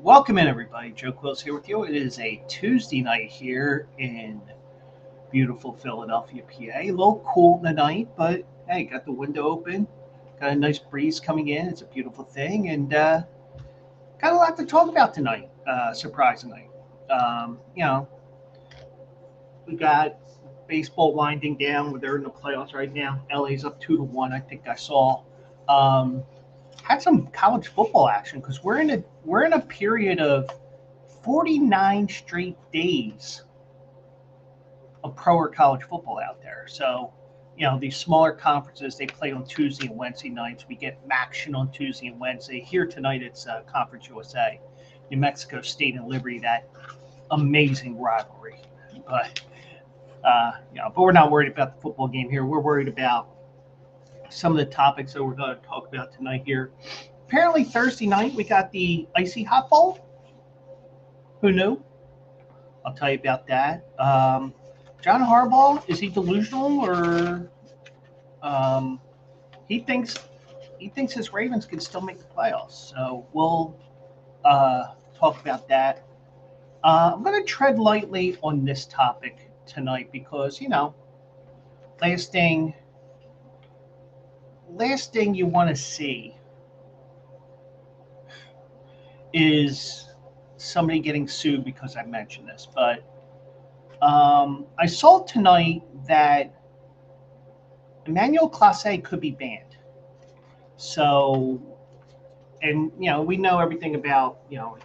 Welcome in, everybody. Joe Quills here with you. It is a Tuesday night here in beautiful Philadelphia, PA. A little cool tonight, but hey, got the window open, got a nice breeze coming in. It's a beautiful thing, and got a lot to talk about tonight. Surprisingly, you know, we got baseball winding down. They're in the playoffs right now. LA's up 2-1. I think I saw. Um, had some college football action because we're in a period of 49 straight days of pro or college football out there. So, these smaller conferences, they play on Tuesday and Wednesday nights. We get action on Tuesday and Wednesday. Here tonight, it's Conference USA, New Mexico State and Liberty, that amazing rivalry. But we're not worried about the football game here. We're worried about some of the topics that we're going to talk about tonight here. Apparently Thursday night, we got the Icy Hot Bowl. Who knew? I'll tell you about that. John Harbaugh, is he delusional, or he thinks his Ravens can still make the playoffs? So we'll talk about that. I'm going to tread lightly on this topic tonight because last thing you want to see is somebody getting sued because I mentioned this, but I saw tonight that Emmanuel Clase could be banned. So, and we know everything about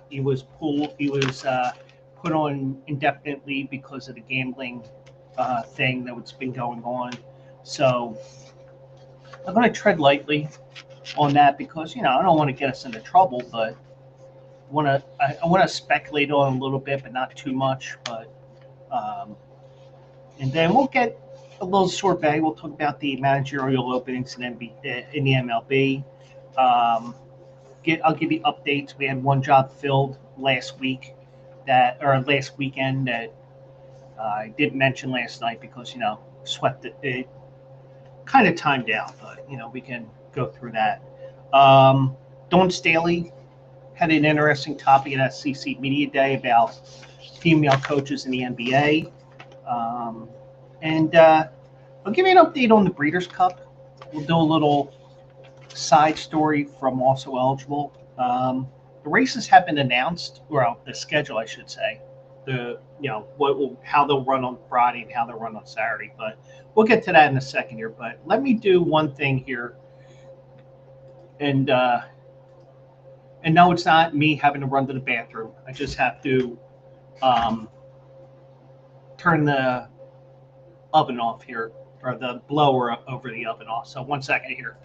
he was put on indefinite leave because of the gambling thing that's been going on. So I'm going to tread lightly on that because I don't want to get us into trouble, but I want to speculate on a little bit, but not too much. But and then we'll get a little sorbet. We'll talk about the managerial openings in the MLB. I'll give you updates. We had one job filled last weekend that I didn't mention last night because swept it kind of timed out, but we can go through that. Dawn Staley had an interesting topic at SEC Media Day about female coaches in the NBA. And I'll give you an update on the Breeders' Cup. We'll do a little side story from Also Eligible. The races have been announced, well, the schedule, I should say. How they'll run on Friday and how they'll run on Saturday. But we'll get to that in a second here. But let me do one thing here. And no, it's not me having to run to the bathroom. I just have to turn the oven off here, or the blower over the oven off. So 1 second here.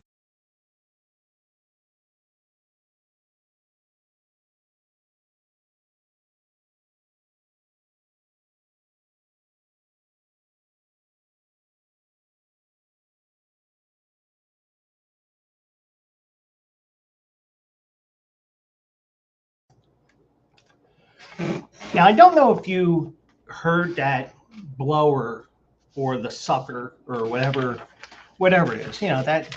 Now, I don't know if you heard that blower or the sucker or whatever it is. That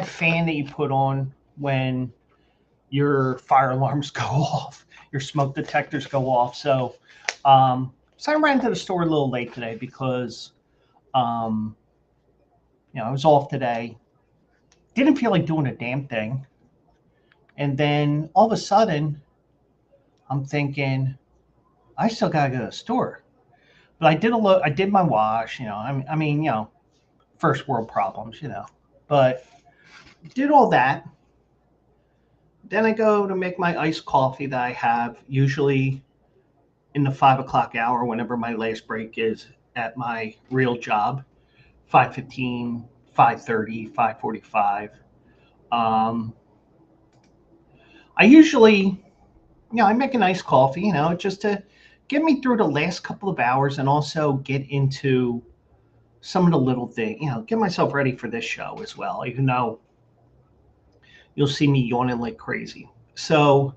fan that you put on when your fire alarms go off, your smoke detectors go off. So I ran to the store a little late today because I was off today. Didn't feel like doing a damn thing. And then all of a sudden, I'm thinking, I still gotta go to the store. But I did my wash, first world problems, But did all that. Then I go to make my iced coffee that I have usually in the 5 o'clock hour whenever my last break is at my real job, 5:15, 5:30, 5:45. I usually, I make a nice coffee, just to get me through the last couple of hours and also get into some of the little things, get myself ready for this show as well, even though you'll see me yawning like crazy. So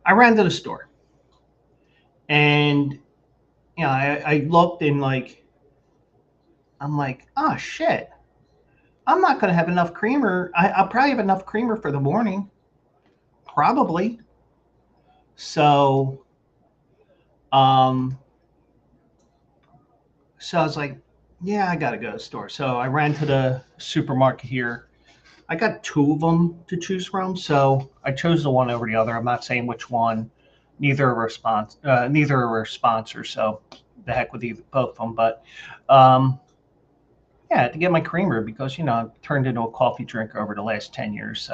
I ran to the store and, I looked and I'm like, oh shit, I'm not going to have enough creamer. I'll probably have enough creamer for the morning. Probably. So, um, so I was like, yeah, I gotta go to the store. So I ran to the supermarket here. I got two of them to choose from, so I chose the one over the other. I'm not saying which one. Neither are sponsors, so the heck with either, both of them. But um, yeah, I had to get my creamer because I've turned into a coffee drinker over the last 10 years.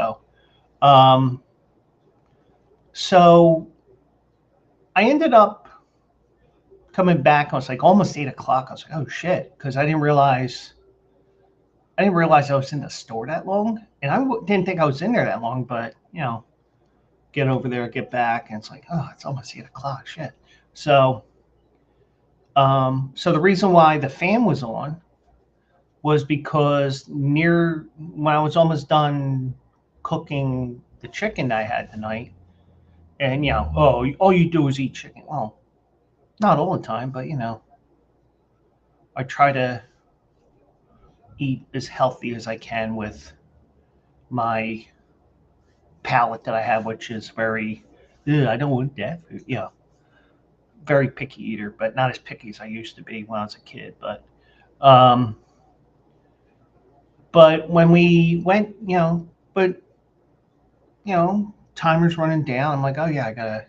Um, so I ended up coming back. I was like almost 8 o'clock. I was like, oh shit, because I didn't realize I was in the store that long, and didn't think I was in there that long. But get over there, get back, and it's like, oh, it's almost 8 o'clock. Shit. So, so the reason why the fan was on was because near when I was almost done cooking the chicken I had tonight, and oh, all you do is eat chicken. Well, not all the time, but I try to eat as healthy as I can with my palate that I have, which is very, "Ugh, I don't want that food. Very picky eater, but not as picky as I used to be when I was a kid. Um, but when we went, but timer's running down. I'm like, oh yeah, I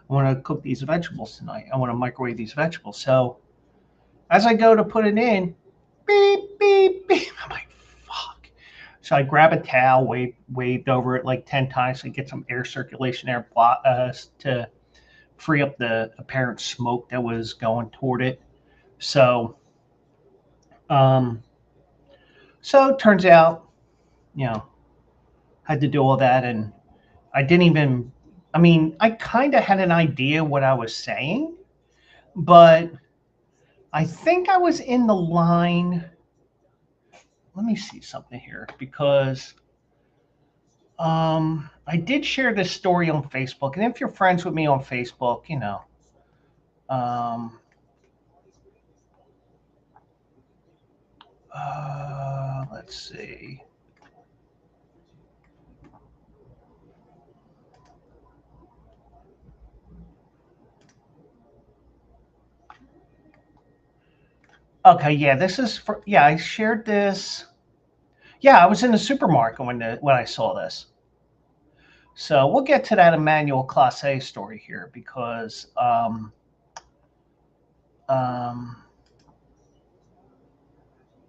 want to cook these vegetables tonight. I want to microwave these vegetables. So as I go to put it in, beep, beep, beep. I'm like, fuck. So I grab a towel, waved over it like 10 times to get some air circulation there to free up the apparent smoke that was going toward it. So, um, so it turns out, you know, had to do all that. And I didn't even, I mean, I kind of had an idea what I was saying, but I think I was in the line. Let me see something here because I did share this story on Facebook. And if you're friends with me on Facebook, um, let's see. Okay, yeah, this is for, yeah, I shared this. Yeah, I was in the supermarket when I saw this. So we'll get to that Emmanuel Clase story here because um,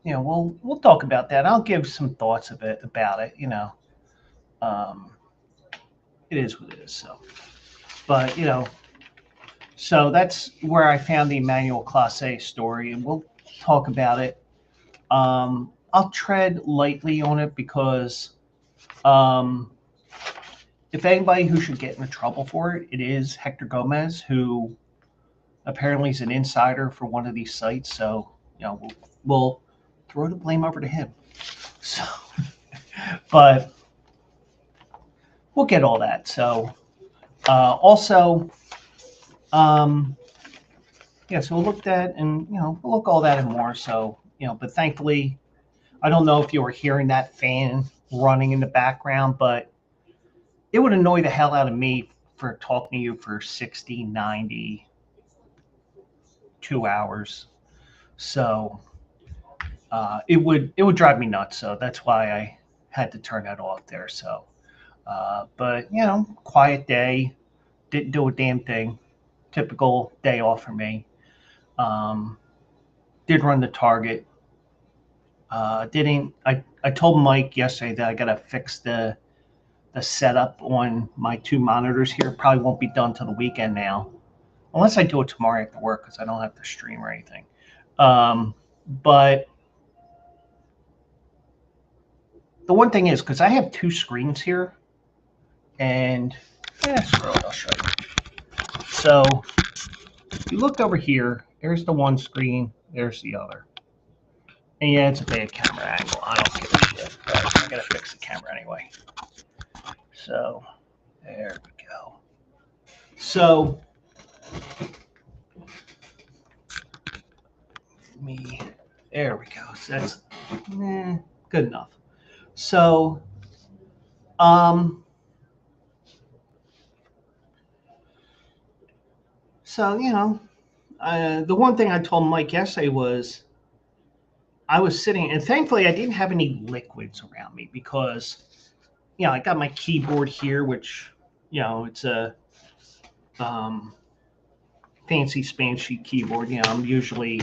we'll talk about that. I'll give some thoughts about it. Um, it is what it is. So, but so that's where I found the Emmanuel Clase story, and we'll talk about it. I'll tread lightly on it because um, if anybody who should get into trouble for it, it is Hector Gomez, who apparently is an insider for one of these sites. So we'll throw the blame over to him. So, but we'll get all that. So also, um, yeah. So we'll look at and we'll look all that and more. So but thankfully, I don't know if you were hearing that fan running in the background, but it would annoy the hell out of me for talking to you for 60, 90, 2 hours. So it would drive me nuts. So that's why I had to turn that off there. So, but quiet day, didn't do a damn thing. Typical day off for me. Um, did run the target. Didn't I told Mike yesterday that I gotta fix the setup on my two monitors here. Probably won't be done till the weekend now, unless I do it tomorrow after work because I don't have to stream or anything. But the one thing is because I have two screens here, and screw it, I'll show you. So if you look over here, there's the one screen, there's the other. And yeah, it's a bad camera angle. I don't give a shit. But I gotta fix the camera anyway. So there we go. So there we go. So that's good enough. So um So, the one thing I told Mike yesterday was I was sitting, and thankfully I didn't have any liquids around me because, I got my keyboard here, which, it's a um, fancy spancy keyboard. I'm usually,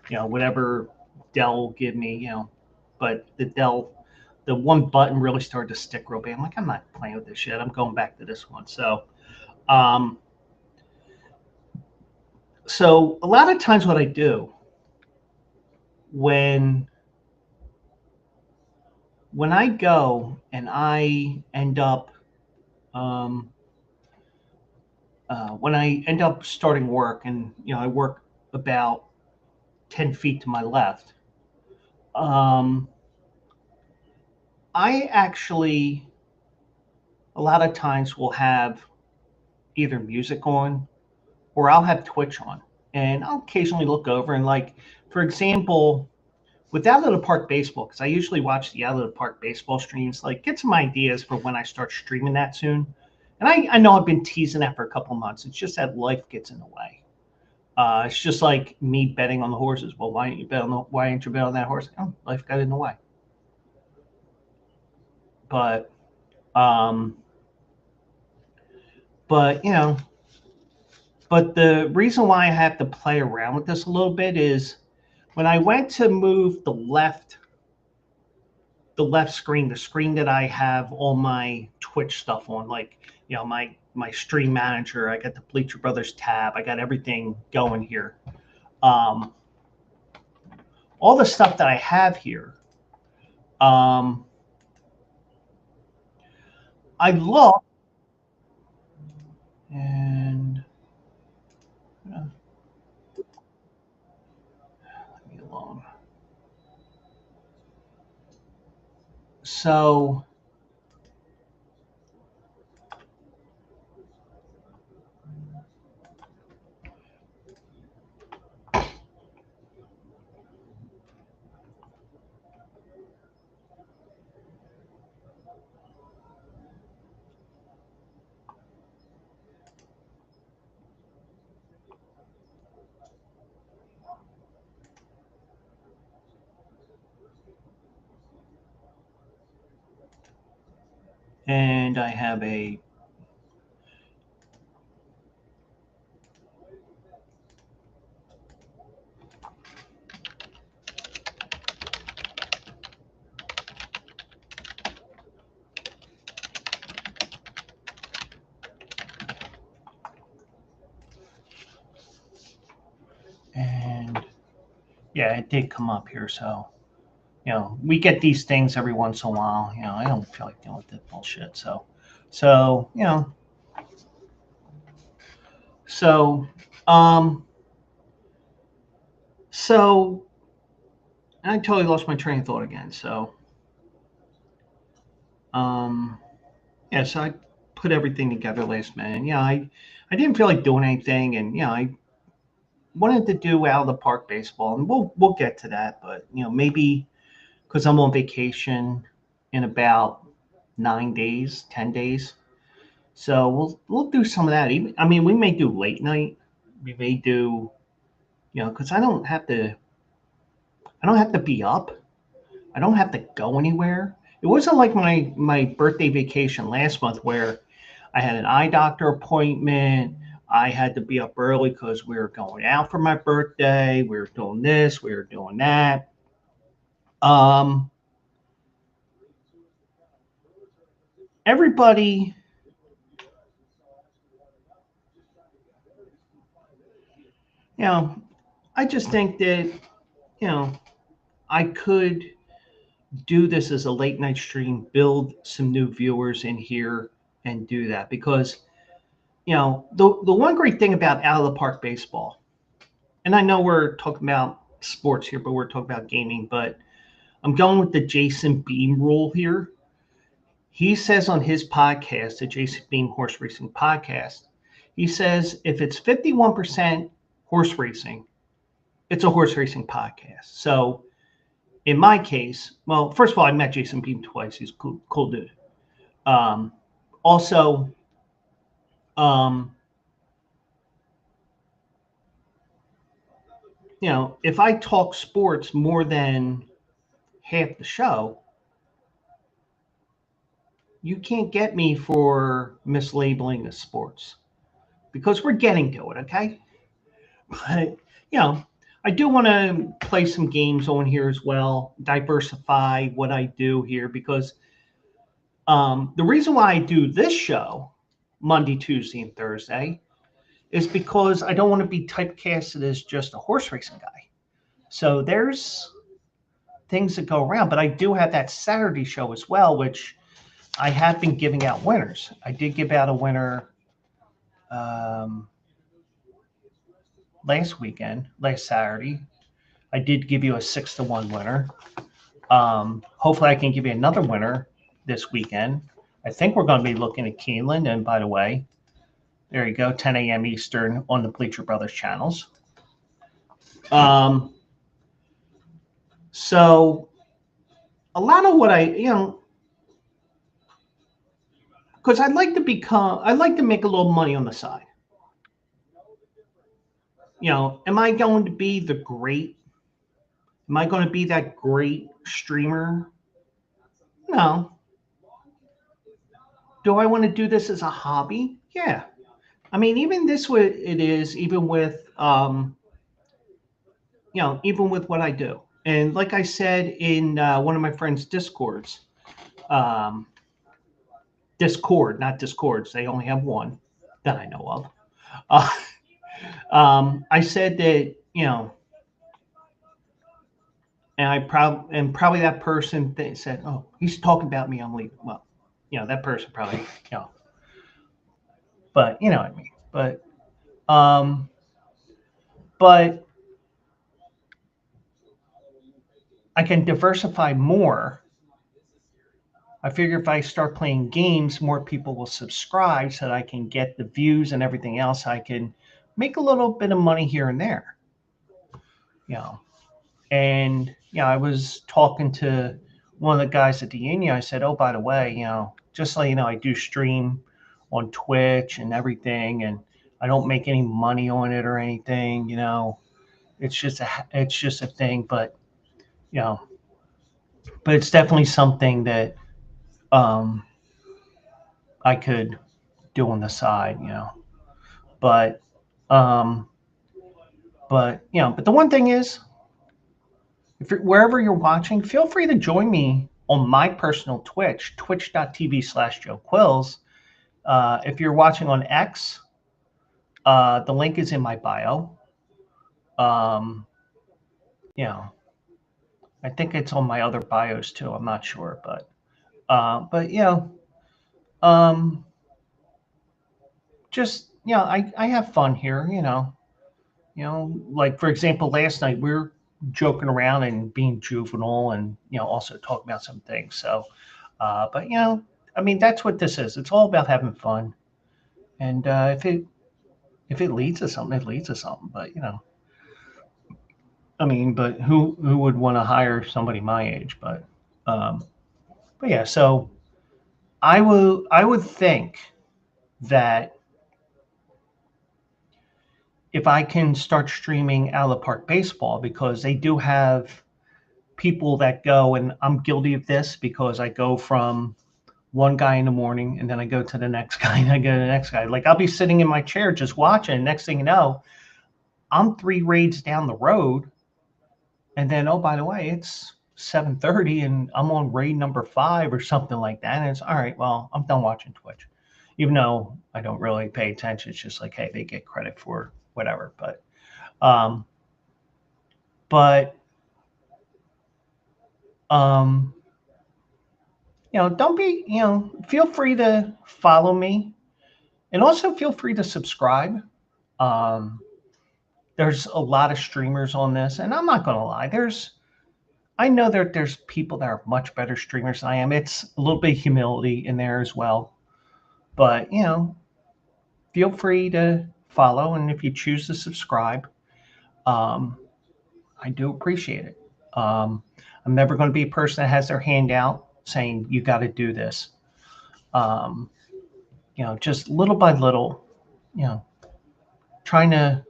whatever Dell will give me, but the one button really started to stick real bad. I'm like, I'm not playing with this shit. I'm going back to this one. Um, so a lot of times what I do when I go and I end up um, when I end up starting work, and I work about 10 feet to my left, um, I actually a lot of times will have either music on or I'll have Twitch on, and I'll occasionally look over and, like, for example, with Out of the Park Baseball, because I usually watch the Out of the Park Baseball streams, like, get some ideas for when I start streaming that soon. And I know I've been teasing that for a couple months. It's just that life gets in the way. It's just like me betting on the horses. Well, why ain't you bet on that horse? Oh, life got in the way. But um, but but the reason why I have to play around with this a little bit is when I went to move the left screen, the screen that I have all my Twitch stuff on, like, my stream manager. I got the Bleacher Brothers tab. I got everything going here. Um, all the stuff that I have here. Um, I look and leave me alone. So and I have and yeah, it did come up here. So we get these things every once in a while. I don't feel like dealing with that bullshit. So so um, so I totally lost my train of thought again. Um, yeah, so I put everything together last minute. I didn't feel like doing anything, and I wanted to do Out of the Park Baseball, and we'll get to that. But maybe because I'm on vacation in about 9 days, 10 days, so we'll do some of that. Even, I mean, we may do late night. We may do, because I don't have to be up. I don't have to go anywhere. It wasn't like my birthday vacation last month where I had an eye doctor appointment. I had to be up early because we were going out for my birthday. We were doing this. We were doing that. Um, everybody, you know, I just think that you know I could do this as a late night stream, build some new viewers in here, and do that because the one great thing about Out of the Park Baseball, and I know we're talking about sports here, but we're talking about gaming, but I'm going with the Jason Beam rule here. He says on his podcast, the Jason Beam Horse Racing Podcast, he says if it's 51% horse racing, it's a horse racing podcast. So in my case, well, first of all, I met Jason Beam twice. He's a cool dude. Um, also, um, if I talk sports more than half the show, you can't get me for mislabeling the sports because we're getting to it, okay? But, I do want to play some games on here as well, diversify what I do here because the reason why I do this show Monday, Tuesday, and Thursday is because I don't want to be typecasted as just a horse racing guy. So there's things that go around, but I do have that Saturday show as well, which I have been giving out winners. I did give out a winner last Saturday. I did give you a 6-1 winner. Hopefully I can give you another winner this weekend. I think we're going to be looking at Keeneland. And by the way, there you go, 10 a.m. Eastern on the Bleacher Brothers channels. So a lot of what because I'd like to make a little money on the side. Am I going to be am I going to be that great streamer? No. Do I want to do this as a hobby? Yeah. I mean, even this way it is, even with even with what I do. And like I said in one of my friends' Discords, Discord, not Discords, they only have one that I know of. I said that, and probably that person said, "Oh, he's talking about me. I'm leaving." Well, that person probably, but you know what I mean. But I can diversify more. I figure if I start playing games, more people will subscribe so that I can get the views and everything else. I can make a little bit of money here and there. And I was talking to one of the guys at the union. I said, "Oh, by the way, just so you know, I do stream on Twitch and everything, and I don't make any money on it or anything. It's just a thing, but but it's definitely something that I could do on the side, But but the one thing is, if wherever you're watching, feel free to join me on my personal Twitch, twitch.tv/JoeQuills. If you're watching on X, the link is in my bio. I think it's on my other bios too. I'm not sure, but just I have fun here. Like for example, last night we were joking around and being juvenile, and also talking about some things. So, but I mean, that's what this is. It's all about having fun, and if it leads to something, it leads to something. But I mean, but who would want to hire somebody my age? But yeah. So I would think that if I can start streaming out of the park baseball, because they do have people that go, and I'm guilty of this because I go from one guy in the morning and then I go to the next guy and I go to the next guy. Like I'll be sitting in my chair just watching. Next thing you know, I'm 3 raids down the road. And then, oh, by the way, it's 7:30 and I'm on raid number 5 or something like that. And it's all right. Well, I'm done watching Twitch, even though I don't really pay attention. It's just like, hey, they get credit for whatever. But don't be, feel free to follow me, and also feel free to subscribe. There's a lot of streamers on this, and I'm not going to lie. I know that there's people that are much better streamers than I am. It's a little bit of humility in there as well. But, feel free to follow, and if you choose to subscribe, I do appreciate it. I'm never going to be a person that has their hand out saying, you got to do this. Just little by little, trying to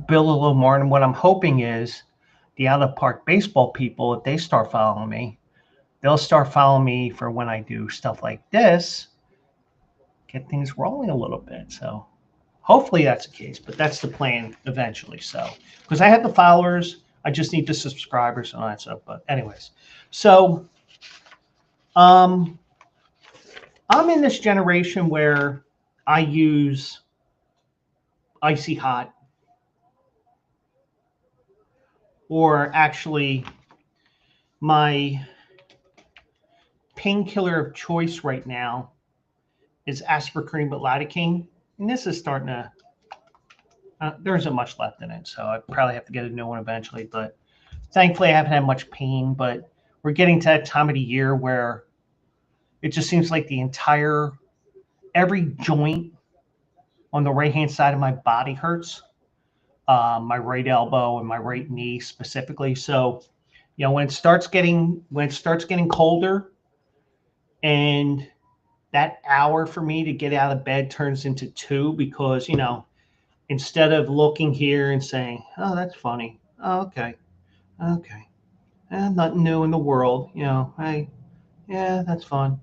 build a little more. And what I'm hoping is the out of park baseball people, if they start following me, they'll start following me for when I do stuff like this, get things rolling a little bit. So hopefully that's the case, but that's the plan eventually. So, because I have the followers, I just need the subscribers and all that stuff. But anyways, so um, I'm in this generation where I use Icy Hot, or actually my painkiller of choice right now is aspartame with lidocaine, and this is starting to. There isn't much left in it, so I probably have to get a new one eventually. But thankfully, I haven't had much pain. But we're getting to that time of the year where it just seems like every joint on the right hand side of my body hurts. My right elbow and my right knee specifically. So, when it starts getting colder, and that hour for me to get out of bed turns into two, because instead of looking here and saying, "Oh, that's funny," oh, okay, nothing new in the world, hey, yeah, that's fun,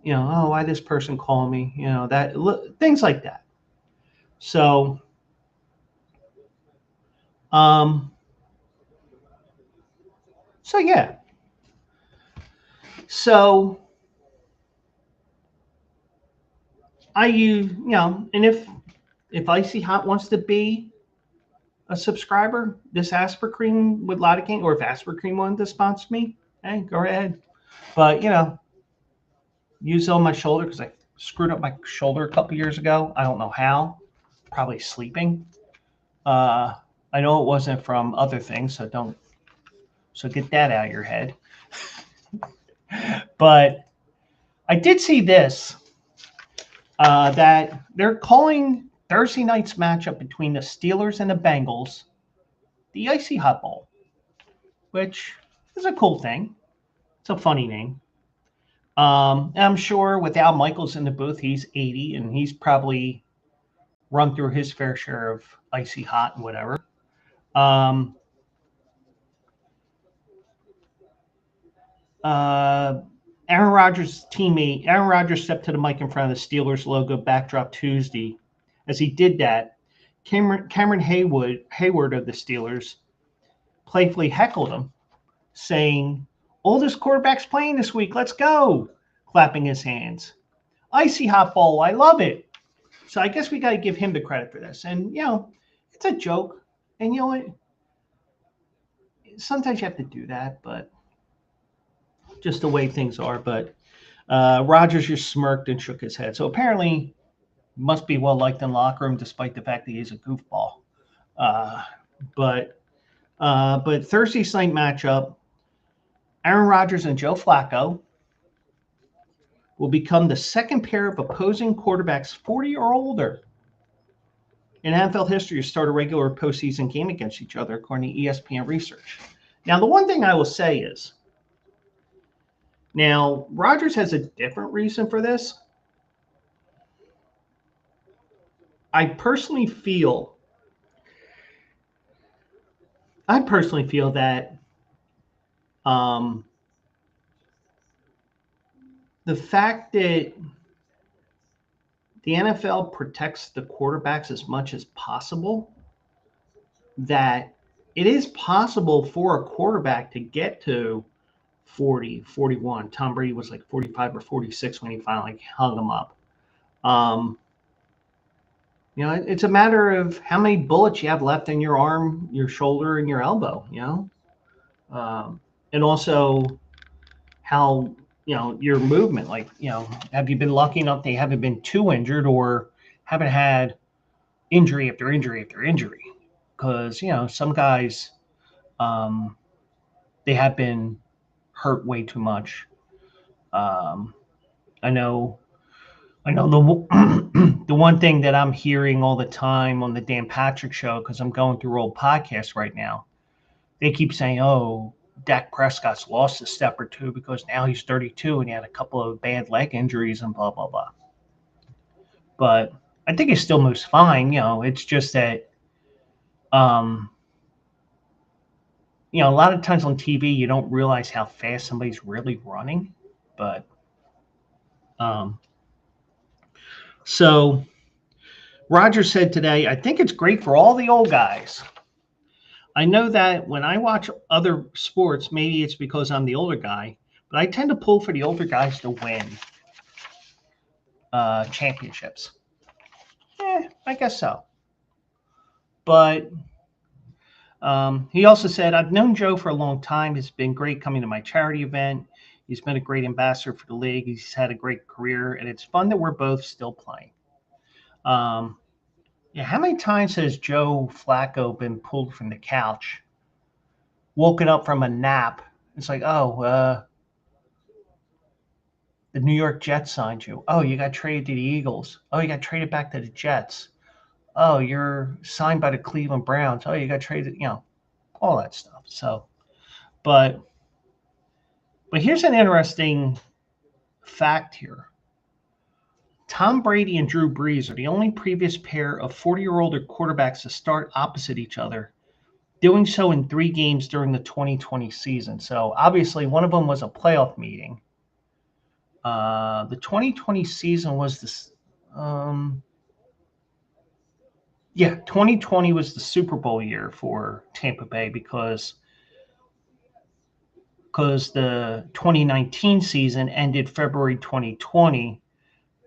oh, why this person call me, that things like that. So, um, so yeah, so and if Icy Hot wants to be a subscriber, this aspartame with lidocaine, or if aspartame wanted to sponsor me, hey, go ahead. But use it on my shoulder because I screwed up my shoulder a couple years ago. I don't know how. Probably sleeping. Uh, I know it wasn't from other things, so get that out of your head. But I did see this, that they're calling Thursday night's matchup between the Steelers and the Bengals the Icy Hot Bowl, which is a cool thing. It's a funny name. I'm sure with Al Michaels in the booth, he's 80 and he's probably run through his fair share of Icy Hot and whatever. Um, uh, Aaron Rodgers' teammate, Aaron Rodgers stepped to the mic in front of the Steelers logo backdrop Tuesday. As he did that, Cameron Hayward of the Steelers playfully heckled him, saying, "Oldest quarterback's playing this week. Let's go," clapping his hands. Icy Hot Bowl. I love it. So I guess we got to give him the credit for this. And, it's a joke. And you know what? Sometimes you have to do that, but just the way things are. But Rodgers just smirked and shook his head. So apparently must be well liked in the locker room, despite the fact that he's a goofball. Uh, but Thursday's night matchup, Aaron Rodgers and Joe Flacco will become the second pair of opposing quarterbacks 40 or older in NFL history to start a regular postseason game against each other, according to ESPN research. Now, the one thing I will say is, now Rodgers has a different reason for this. I personally feel that the fact that the NFL protects the quarterbacks as much as possible, that it is possible for a quarterback to get to 40, 41. Tom Brady was like 45 or 46 when he finally hung him up. It's a matter of how many bullets you have left in your arm, your shoulder, and your elbow, and also how, your movement, like, have you been lucky enough they haven't been too injured or haven't had injury after injury after injury? Because, some guys, they have been hurt way too much. I know the the one thing that I'm hearing all the time on the Dan Patrick show, because I'm going through old podcasts right now, they keep saying, "Oh, Dak Prescott's lost a step or two because now he's 32 and he had a couple of bad leg injuries and blah blah blah." But I think he still moves fine. It's just that Um, a lot of times on TV, you don't realize how fast somebody's really running. But um, so Roger said today, I think it's great for all the old guys. I know that when I watch other sports, maybe it's because I'm the older guy, but I tend to pull for the older guys to win championships. I guess so. But he also said, I've known Joe for a long time. It's been great coming to my charity event. He's been a great ambassador for the league. He's had a great career, and it's fun that we're both still playing. Yeah, how many times has Joe Flacco been pulled from the couch, woken up from a nap? It's like, the New York Jets signed you. Oh, you got traded to the Eagles. Oh, you got traded back to the Jets. Oh, you're signed by the Cleveland Browns. Oh, you got traded, all that stuff. So, but here's an interesting fact here. Tom Brady and Drew Brees are the only previous pair of 40-year-old quarterbacks to start opposite each other, doing so in 3 games during the 2020 season. So obviously one of them was a playoff meeting. The 2020 season was this. 2020 was the Super Bowl year for Tampa Bay because the 2019 season ended February 2020,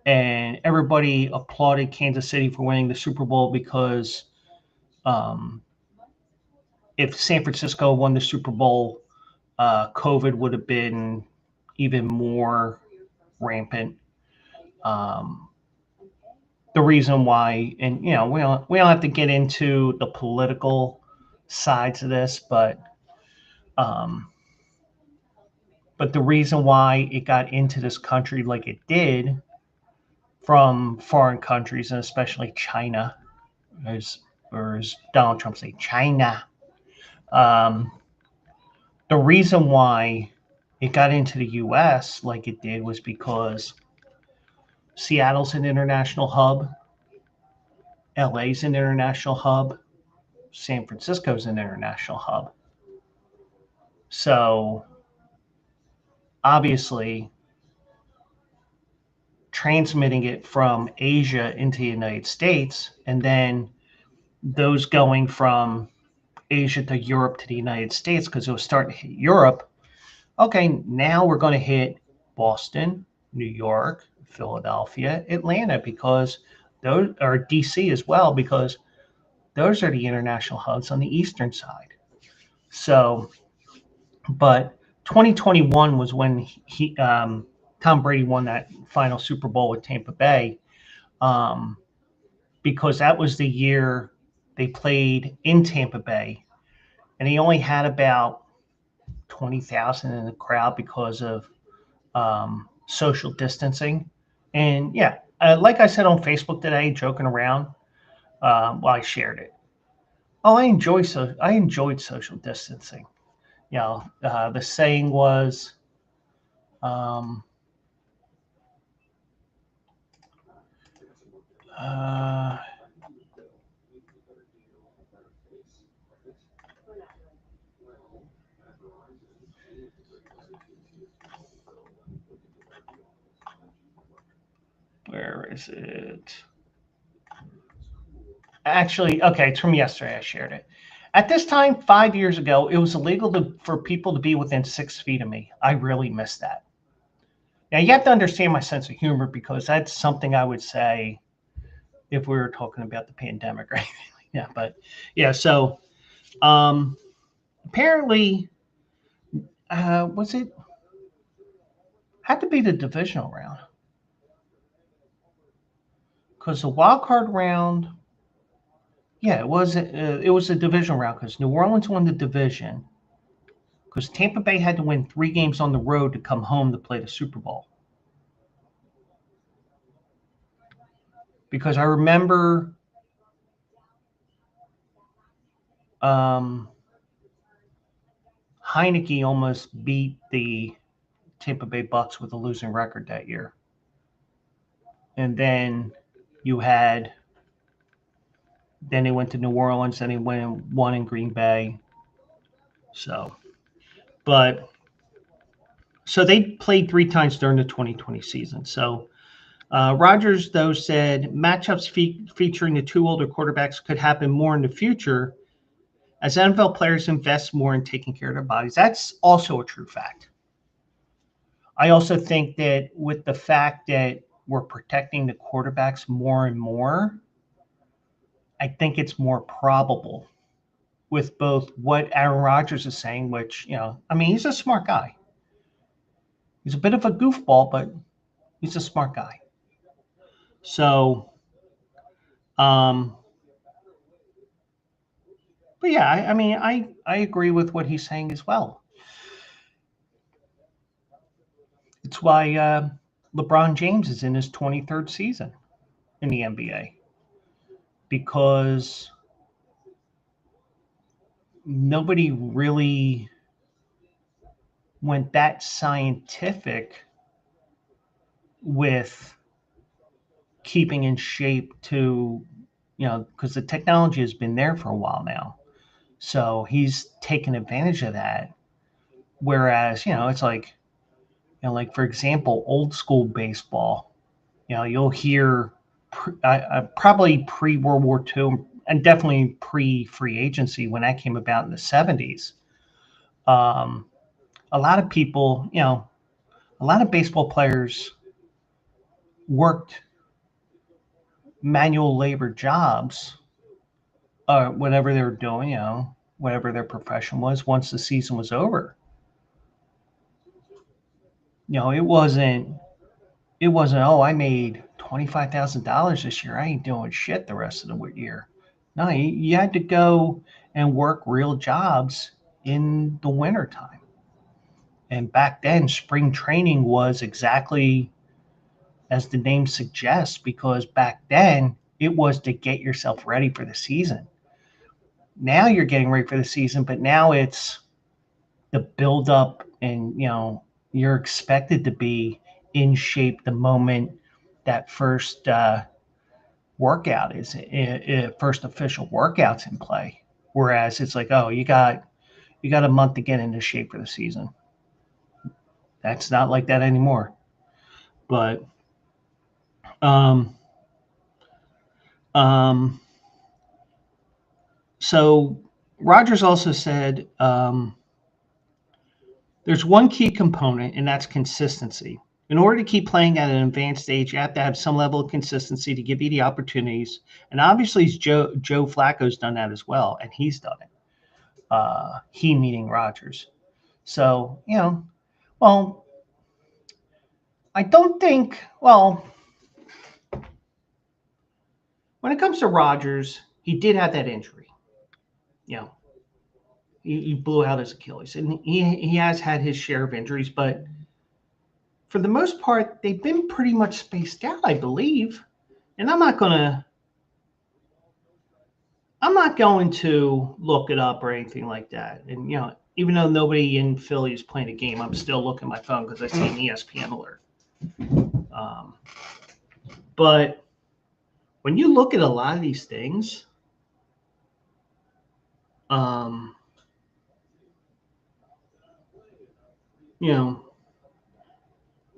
and everybody applauded Kansas City for winning the Super Bowl because if San Francisco won the Super Bowl, COVID would have been even more rampant. The reason why, and we don't have to get into the political sides of this, but the reason why it got into this country like it did from foreign countries, and especially China, or as Donald Trump say, China. The reason why it got into the U.S. like it did was because Seattle's an international hub, LA's an international hub, San Francisco's an international hub. So obviously, transmitting it from Asia into the United States, and then those going from Asia to Europe to the United States, because it was starting to hit Europe. Okay, now we're going to hit Boston, New York, Philadelphia, Atlanta, because those are DC as well, because those are the international hubs on the eastern side. So, but 2021 was when Tom Brady won that final Super Bowl with Tampa Bay, because that was the year they played in Tampa Bay, and he only had about 20,000 in the crowd because of social distancing. And yeah, like I said on Facebook today, joking around, I shared it. Oh, I enjoyed social distancing. The saying was, um, uh, where is it? Actually, okay, it's from yesterday. I shared it. At this time, 5 years ago, it was illegal for people to be within 6 feet of me. I really miss that. Now, you have to understand my sense of humor, because that's something I would say if we were talking about the pandemic or anything like that. But yeah, so apparently, was it had to be the divisional round, because the wild card round, yeah, it was a divisional round, because New Orleans won the division, because Tampa Bay had to win 3 games on the road to come home to play the Super Bowl. Because I remember Heineke almost beat the Tampa Bay Bucks with a losing record that year. And then you had Then they went to New Orleans. Then they went and won in Green Bay. So, but so they played 3 times during the 2020 season. So Rodgers, though, said matchups featuring the two older quarterbacks could happen more in the future as NFL players invest more in taking care of their bodies. That's also a true fact. I also think that with the fact that we're protecting the quarterbacks more and more, I think it's more probable with both what Aaron Rodgers is saying, which, I mean, he's a smart guy. He's a bit of a goofball, but he's a smart guy. So, um, but yeah, I mean, I agree with what he's saying as well. It's why LeBron James is in his 23rd season in the NBA because nobody really went that scientific with keeping in shape to, because the technology has been there for a while now. So he's taken advantage of that. Whereas, it's like, like for example, old school baseball, you'll hear probably pre World War II and definitely pre free agency when that came about in the 70s. A lot of people, a lot of baseball players worked manual labor jobs, whatever they were doing, whatever their profession was, once the season was over. It wasn't, oh, I made $25,000 this year. I ain't doing shit the rest of the year. No, you had to go and work real jobs in the wintertime. And back then, spring training was exactly as the name suggests, because back then it was to get yourself ready for the season. Now you're getting ready for the season, but now it's the build up, and you're expected to be in shape the moment that first workout is first official workouts in play. Whereas it's like, oh, you got a month to get into shape for the season. That's not like that anymore. But um, um, so Rogers also said there's one key component, and that's consistency. In order to keep playing at an advanced stage, you have to have some level of consistency to give you the opportunities. And obviously, Joe Flacco's done that as well, and he's done it. He meaning Rogers. So, well, I don't think, well, when it comes to Rogers, he did have that injury. He blew out his Achilles, and he has had his share of injuries, but for the most part, they've been pretty much spaced out, I believe. And I'm not going to look it up or anything like that. And, even though nobody in Philly is playing a game, I'm still looking at my phone because I see an ESPN alert. But when you look at a lot of these things,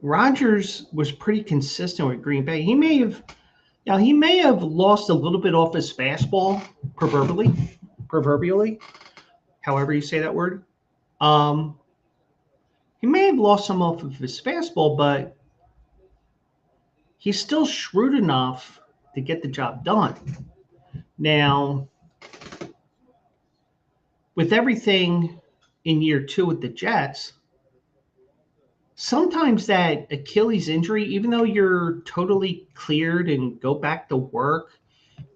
Rodgers was pretty consistent with Green Bay. He may have lost a little bit off his fastball, proverbially, however you say that word. He may have lost some off of his fastball, but he's still shrewd enough to get the job done. Now, with everything in year 2 with the Jets, sometimes that Achilles injury, even though you're totally cleared and go back to work,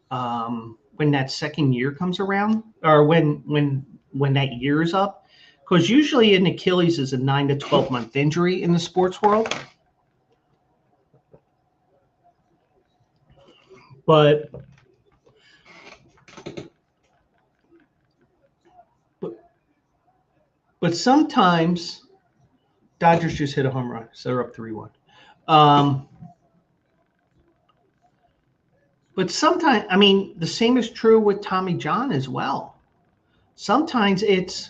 when that second year comes around, or when that year is up, because usually an Achilles is a 9 to 12 month injury in the sports world. But sometimes Dodgers just hit a home run, so they're up 3-1. But sometimes, I mean, the same is true with Tommy John as well. Sometimes it's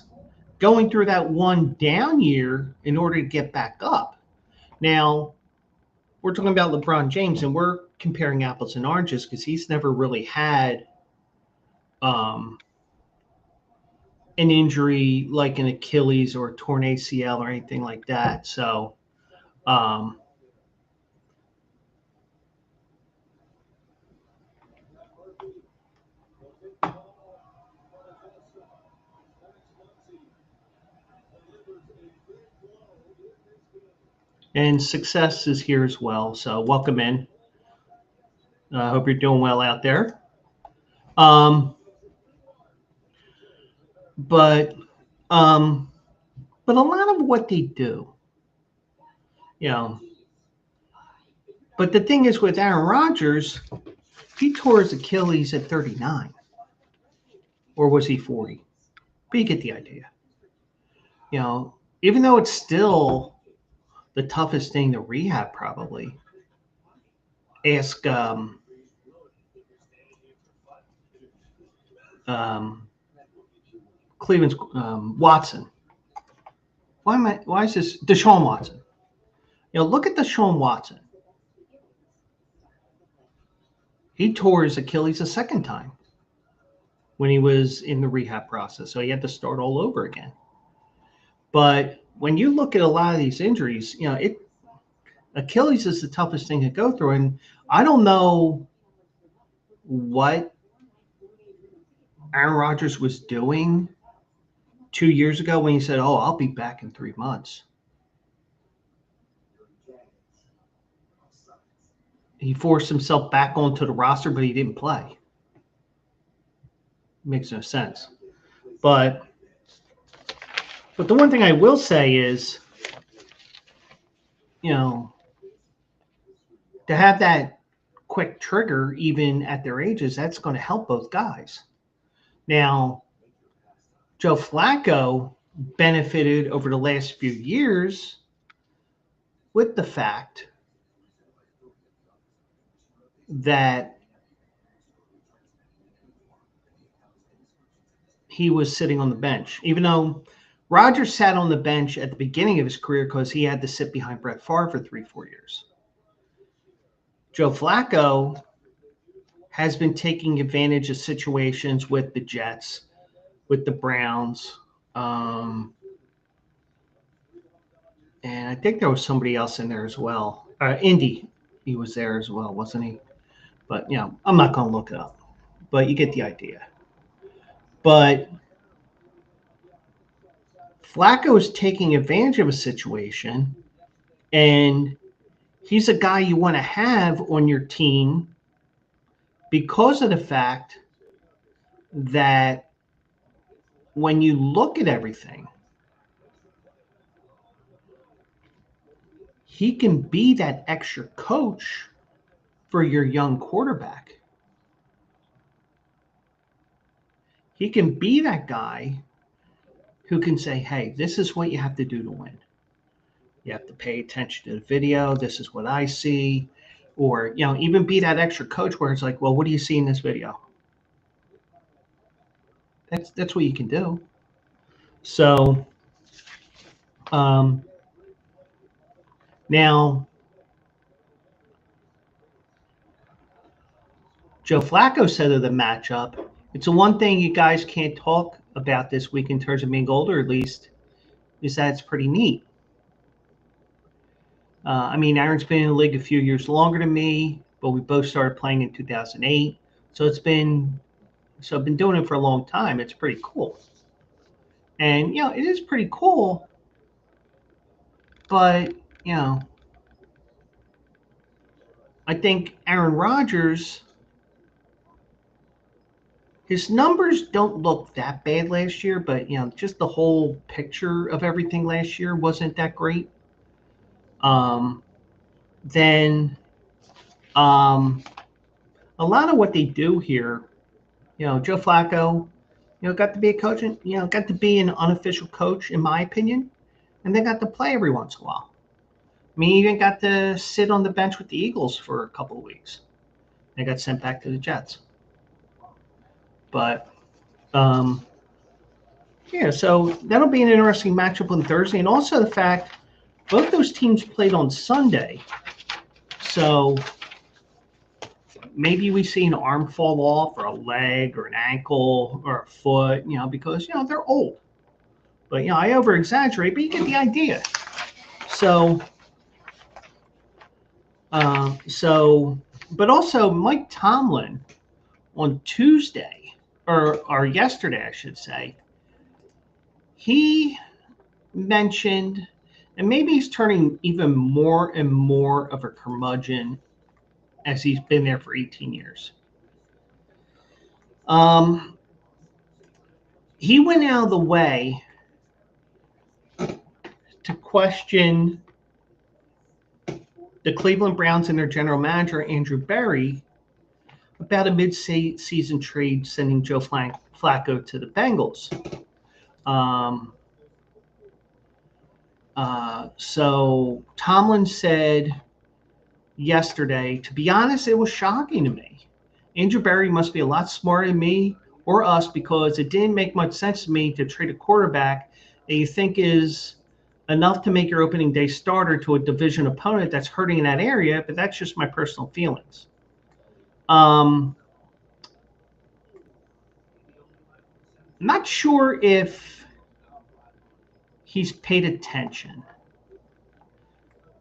going through that one down year in order to get back up. Now, we're talking about LeBron James, and we're comparing apples and oranges because he's never really had an injury like an Achilles or a torn ACL or anything like that. So, and success is here as well. So, welcome in. I hope you're doing well out there. But a lot of what they do, you know. But the thing is with Aaron Rodgers, he tore his Achilles at 39, or was he 40? But you get the idea. You know, even though it's still the toughest thing to rehab, probably. Ask Cleveland's Watson. Why is this Deshaun Watson? You know, look at Deshaun Watson. He tore his Achilles a second time when he was in the rehab process, so he had to start all over again. But when you look at a lot of these injuries, you know, Achilles is the toughest thing to go through, and I don't know what Aaron Rodgers was doing 2 years ago when he said, "Oh, I'll be back in 3 months." He forced himself back onto the roster, but he didn't play. Makes no sense. But the one thing I will say is, you know, to have that quick trigger, even at their ages, that's going to help both guys. Now, Joe Flacco benefited over the last few years with the fact that he was sitting on the bench, even though Rodgers sat on the bench at the beginning of his career because he had to sit behind Brett Favre for 3-4 years. Joe Flacco has been taking advantage of situations with the Jets, with the Browns, and I think there was somebody else in there as well. Indy, he was there as well, wasn't he? But, you know, I'm not going to look it up. But you get the idea. But Flacco is taking advantage of a situation, and he's a guy you want to have on your team because of the fact that when you look at everything, he can be that extra coach for your young quarterback. He can be that guy who can say, hey, this is what you have to do to win. You have to pay attention to the video. This is what I see. Or, you know, even be that extra coach where it's like, well, what do you see in this video? That's what you can do. So, now, Joe Flacco said of the matchup, it's the one thing you guys can't talk about this week in terms of being older, at least, is that it's pretty neat. I mean, Aaron's been in the league a few years longer than me, but we both started playing in 2008. So I've been doing it for a long time. It's pretty cool. And, you know, it is pretty cool, but, you know, I think Aaron Rodgers, his numbers don't look that bad last year, but, you know, just the whole picture of everything last year wasn't that great. Then a lot of what they do here, you know, Joe Flacco, you know, got to be a coach and, you know, got to be an unofficial coach, in my opinion, and then got to play every once in a while. I mean, he even got to sit on the bench with the Eagles for a couple of weeks. and got sent back to the Jets. But yeah, so that'll be an interesting matchup on Thursday, and also the fact both those teams played on Sunday, so maybe we see an arm fall off, or a leg, or an ankle, or a foot, because they're old. But I over exaggerate, but you get the idea. So, but also Mike Tomlin on Tuesday, or yesterday, I should say, he mentioned, and maybe he's turning even more and more of a curmudgeon as he's been there for 18 years. He went out of the way to question the Cleveland Browns and their general manager, Andrew Berry, about a mid-season trade sending Joe Flacco to the Bengals. So Tomlin said yesterday, to be honest, it was shocking to me. Andrew Berry must be a lot smarter than me or us, because it didn't make much sense to me to trade a quarterback that you think is enough to make your opening day starter to a division opponent that's hurting in that area, but that's just my personal feelings. I'm not sure if he's paid attention.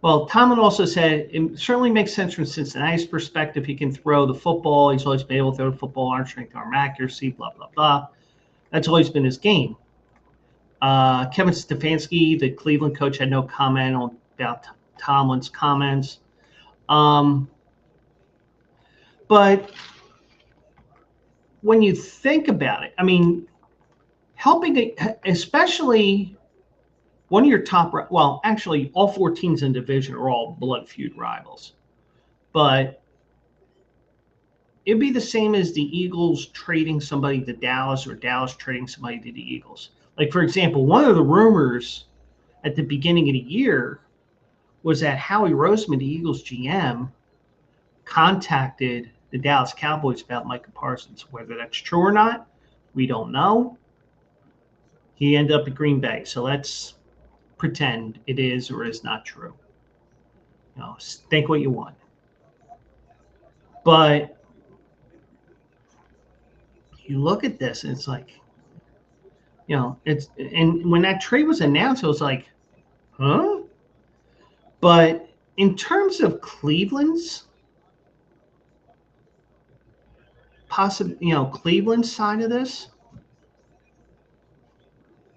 Well, Tomlin also said it certainly makes sense from Cincinnati's perspective. He can throw the football. He's always been able to throw the football, arm strength, arm accuracy, blah, blah, blah. That's always been his game. Kevin Stefanski, the Cleveland coach, had no comment about Tomlin's comments. But when you think about it, I mean, helping, especially one of your top, well, actually, all four teams in the division are all blood feud rivals. But it'd be the same as the Eagles trading somebody to Dallas, or Dallas trading somebody to the Eagles. Like, for example, one of the rumors at the beginning of the year was that Howie Roseman, the Eagles GM, contacted the Dallas Cowboys about Micah Parsons. Whether that's true or not, we don't know. He ended up at Green Bay, so let's pretend it is or is not true. Think what you want. But you look at this, and it's like, and when that trade was announced, it was like, huh? But in terms of Cleveland's Cleveland's side of this,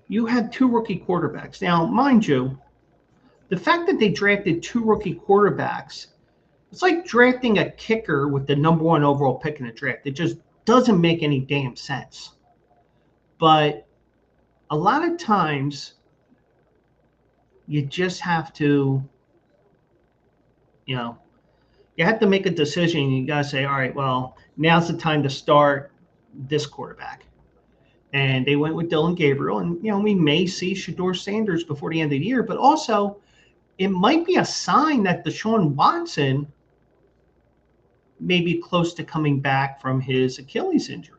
you had two rookie quarterbacks. Now, mind you, the fact that they drafted two rookie quarterbacks, it's like drafting a kicker with the number one overall pick in the draft. It just doesn't make any damn sense. But a lot of times, you just have to, you have to make a decision. You got to say, all right, well, now's the time to start this quarterback. And they went with Dylan Gabriel. And, we may see Shedeur Sanders before the end of the year. But also, it might be a sign that Deshaun Watson may be close to coming back from his Achilles injury.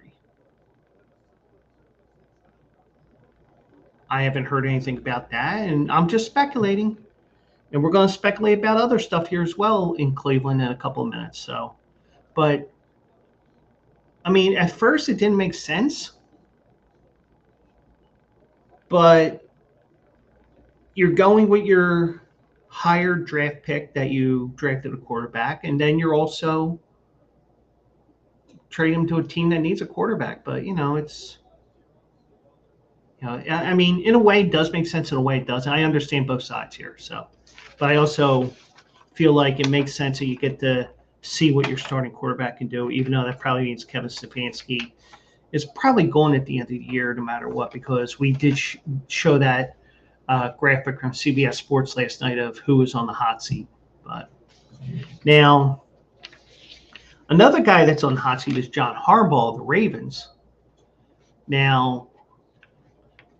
I haven't heard anything about that, and I'm just speculating. And we're going to speculate about other stuff here as well in Cleveland in a couple of minutes. So, but I mean, at first it didn't make sense, but you're going with your higher draft pick that you drafted a quarterback, and then you're also trade him to a team that needs a quarterback. But it's, I mean, in a way it does make sense, in a way it doesn't. I understand both sides here. So, but I also feel like it makes sense that you get to see what your starting quarterback can do, even though that probably means Kevin Stefanski is probably going at the end of the year no matter what, because we did show that graphic from CBS Sports last night of who was on the hot seat. But now, another guy that's on the hot seat is John Harbaugh of the Ravens. Now,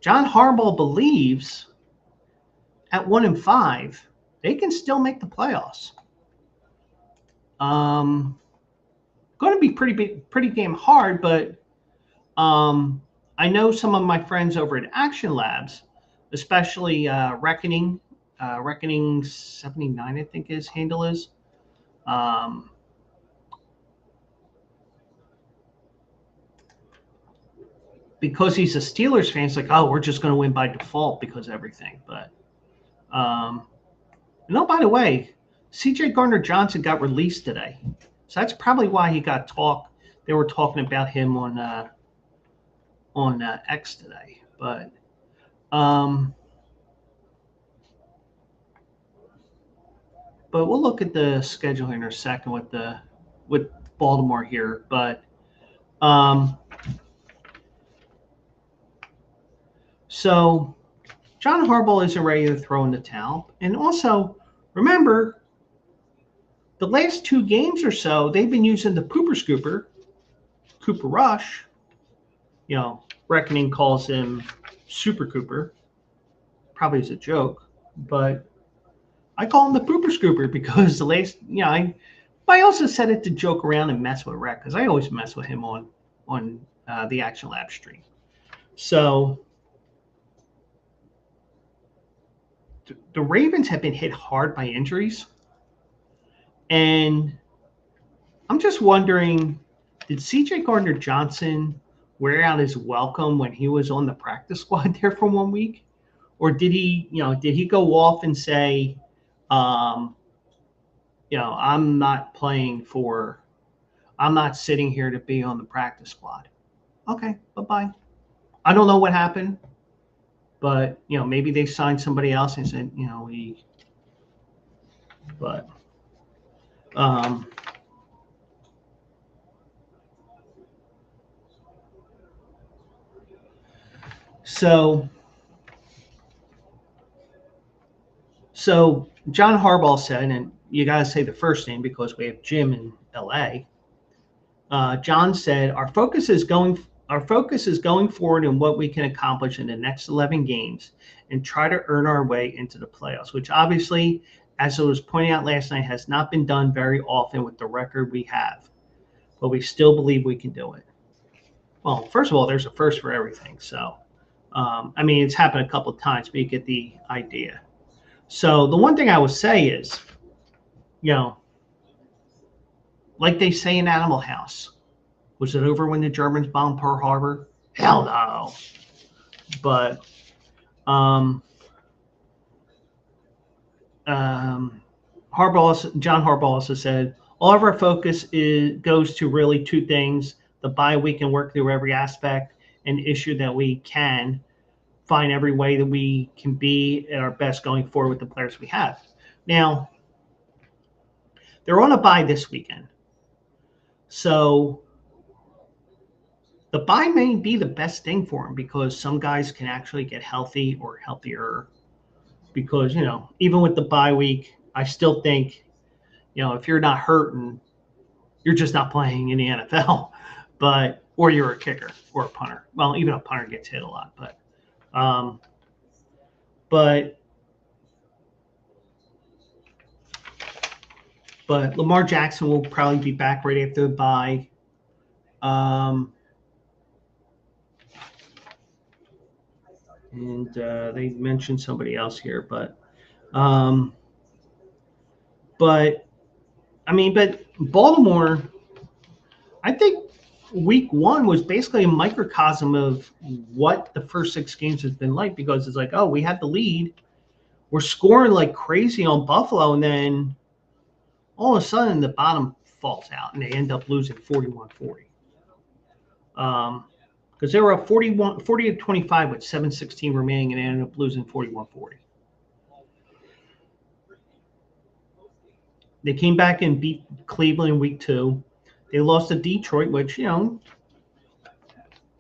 John Harbaugh believes at 1-5, they can still make the playoffs. going to be pretty damn hard. But I know some of my friends over at Action Labs, especially Reckoning 79, I think his handle is. Because he's a Steelers fan, it's like, oh, we're just going to win by default because of everything. But, and oh, by the way, C.J. Gardner-Johnson got released today, so that's probably why he got talk. They were talking about him on X today. But, we'll look at the schedule here in a second with Baltimore here. But, so John Harbaugh isn't ready to throw in the towel. And also, remember, the last 2 games or so, they've been using the pooper scooper, Cooper Rush. You know, Reckoning calls him Super Cooper. Probably as a joke. But I call him the pooper scooper because the last, I also said it to joke around and mess with Rec, because I always mess with him on the Action Lab stream. So the Ravens have been hit hard by injuries. And I'm just wondering, did C.J. Gardner-Johnson wear out his welcome when he was on the practice squad there for 1 week? Or did he go off and say, I'm not sitting here to be on the practice squad. Okay, bye-bye. I don't know what happened, but, maybe they signed somebody else and said, So John Harbaugh said, and you got to say the first name because we have Jim in LA. John said, our focus is going forward in what we can accomplish in the next 11 games and try to earn our way into the playoffs, which obviously, as I was pointing out last night, has not been done very often with the record we have. But we still believe we can do it. Well, first of all, there's a first for everything. So, it's happened a couple of times, but you get the idea. So the one thing I would say is, like they say in Animal House, was it over when the Germans bombed Pearl Harbor? Hell no. But John Harbaugh also said, all of our focus goes to really 2 things: the bye week and work through every aspect and issue that we can find every way that we can be at our best going forward with the players we have. Now, they're on a bye this weekend. So the bye may be the best thing for them because some guys can actually get healthy or healthier. Because, even with the bye week, I still think, if you're not hurting, you're just not playing in the NFL. Or you're a kicker or a punter. Well, even a punter gets hit a lot. But Lamar Jackson will probably be back right after the bye. And they mentioned somebody else here, but Baltimore, I think week 1 was basically a microcosm of what the first 6 games has been like, because it's like, oh, we had the lead, we're scoring like crazy on Buffalo, and then all of a sudden the bottom falls out and they end up losing 41-40. Because they were up 40-25 with 7:16 remaining, and they ended up losing 41-40. They came back and beat Cleveland in week 2. They lost to Detroit, which, even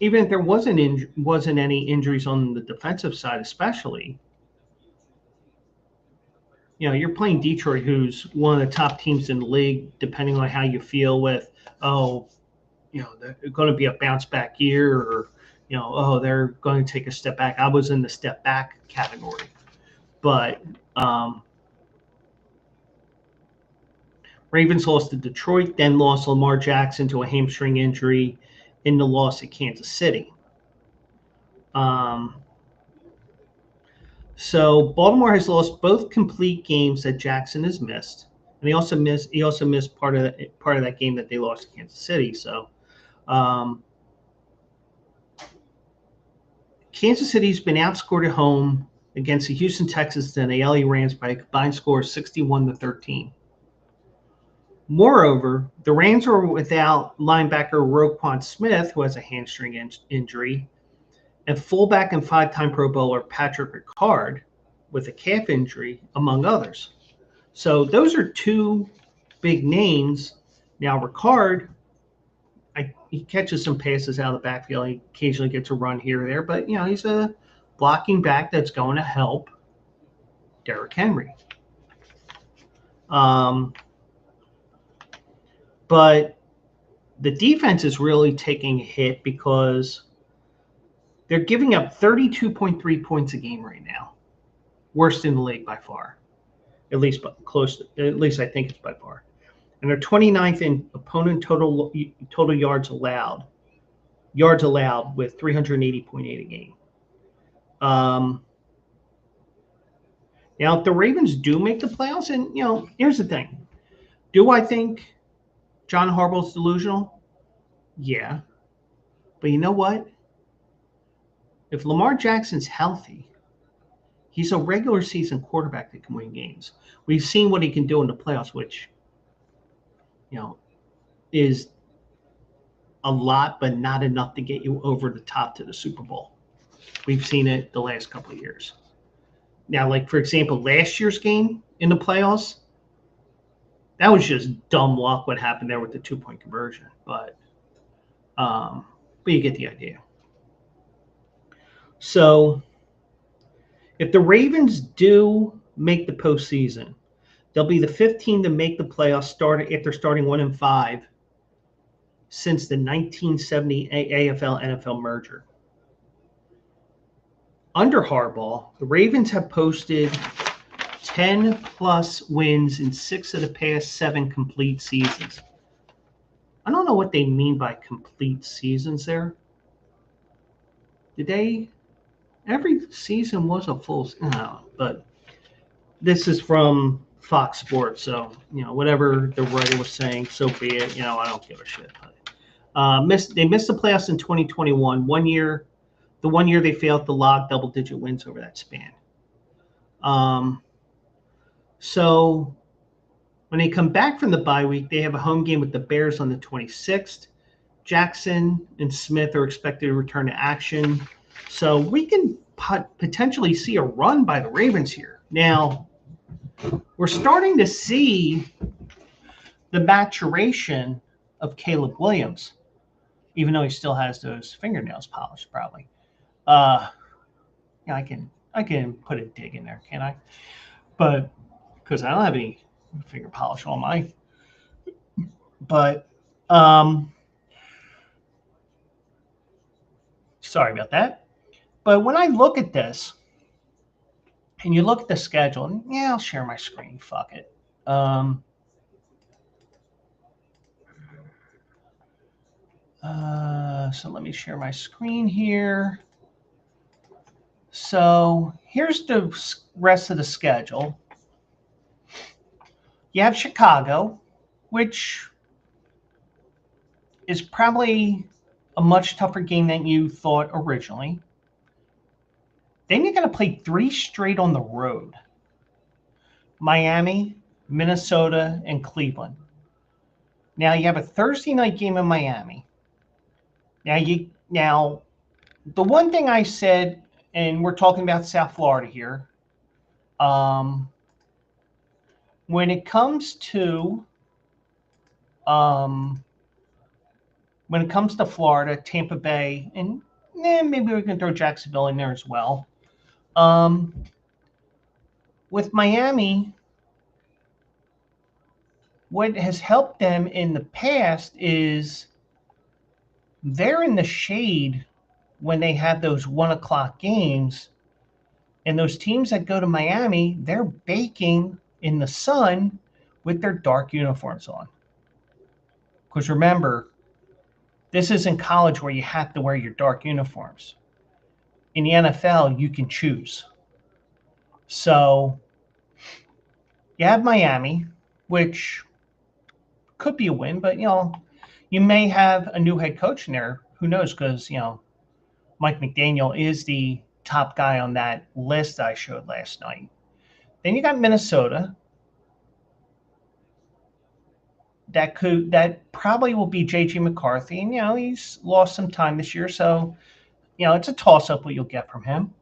if there wasn't any injuries on the defensive side, especially, you're playing Detroit, who's one of the top teams in the league, depending on how you feel with, they're going to be a bounce back year, or, they're going to take a step back. I was in the step back category. But Ravens lost to Detroit, then lost Lamar Jackson to a hamstring injury in the loss at Kansas City. So Baltimore has lost both complete games that Jackson has missed, and he also missed part of that game that they lost to Kansas City. So Kansas City's been outscored at home against the Houston Texans and the LA Rams by a combined score of 61-13. Moreover, the Rams were without linebacker Roquan Smith, who has a hamstring injury, and fullback and five-time Pro Bowler Patrick Ricard with a calf injury, among others. So those are two big names. Now, Ricard, he catches some passes out of the backfield. He occasionally gets a run here or there, but, he's a blocking back that's going to help Derrick Henry. But the defense is really taking a hit because they're giving up 32.3 points a game right now. Worst in the league by far. At least I think it's by far. And they're 29th in opponent total yards allowed with 380.8 a game. Now, if the Ravens do make the playoffs, and, here's the thing. Do I think John Harbaugh's delusional? Yeah. But you know what? If Lamar Jackson's healthy, he's a regular season quarterback that can win games. We've seen what he can do in the playoffs, which, is a lot, but not enough to get you over the top to the Super Bowl. We've seen it the last couple of years. Now, like, for example, last year's game in the playoffs, that was just dumb luck what happened there with the 2-point conversion. But you get the idea. So if the Ravens do make the postseason, they'll be the 15 to make the playoffs after starting 1-5 since the 1970 AFL-NFL merger. Under Harbaugh, the Ravens have posted 10-plus wins in 6 of the past 7 complete seasons. I don't know what they mean by complete seasons there. Every season was a full, but this is from Fox Sports, so, whatever the writer was saying, so be it. I don't give a shit. But, they missed the playoffs in 2021. The 1 year they failed to log double-digit wins over that span. So when they come back from the bye week, they have a home game with the Bears on the 26th. Jackson and Smith are expected to return to action. So we can potentially see a run by the Ravens here. Now, we're starting to see the maturation of Caleb Williams, even though he still has those fingernails polished, probably. I can put a dig in there, can't I? But because I don't have any finger polish on mine. But sorry about that. But when I look at this, and you look at the schedule, and I'll share my screen. Fuck it. So let me share my screen here. So here's the rest of the schedule. You have Chicago, which is probably a much tougher game than you thought originally. Then you're going to play 3 straight on the road. Miami, Minnesota, and Cleveland. Now you have a Thursday night game in Miami. Now, the one thing I said, and we're talking about South Florida here, when it comes to Florida, Tampa Bay, and maybe we can throw Jacksonville in there as well. With Miami, what has helped them in the past is they're in the shade when they have those 1:00 games, and those teams that go to Miami, they're baking in the sun with their dark uniforms on. Because remember, this isn't college where you have to wear your dark uniforms. In the NFL, you can choose. So you have Miami, which could be a win, but you may have a new head coach in there. Who knows? Because Mike McDaniel is the top guy on that list I showed last night. Then you got Minnesota. That probably will be JG McCarthy, and he's lost some time this year, so it's a toss-up what you'll get from him.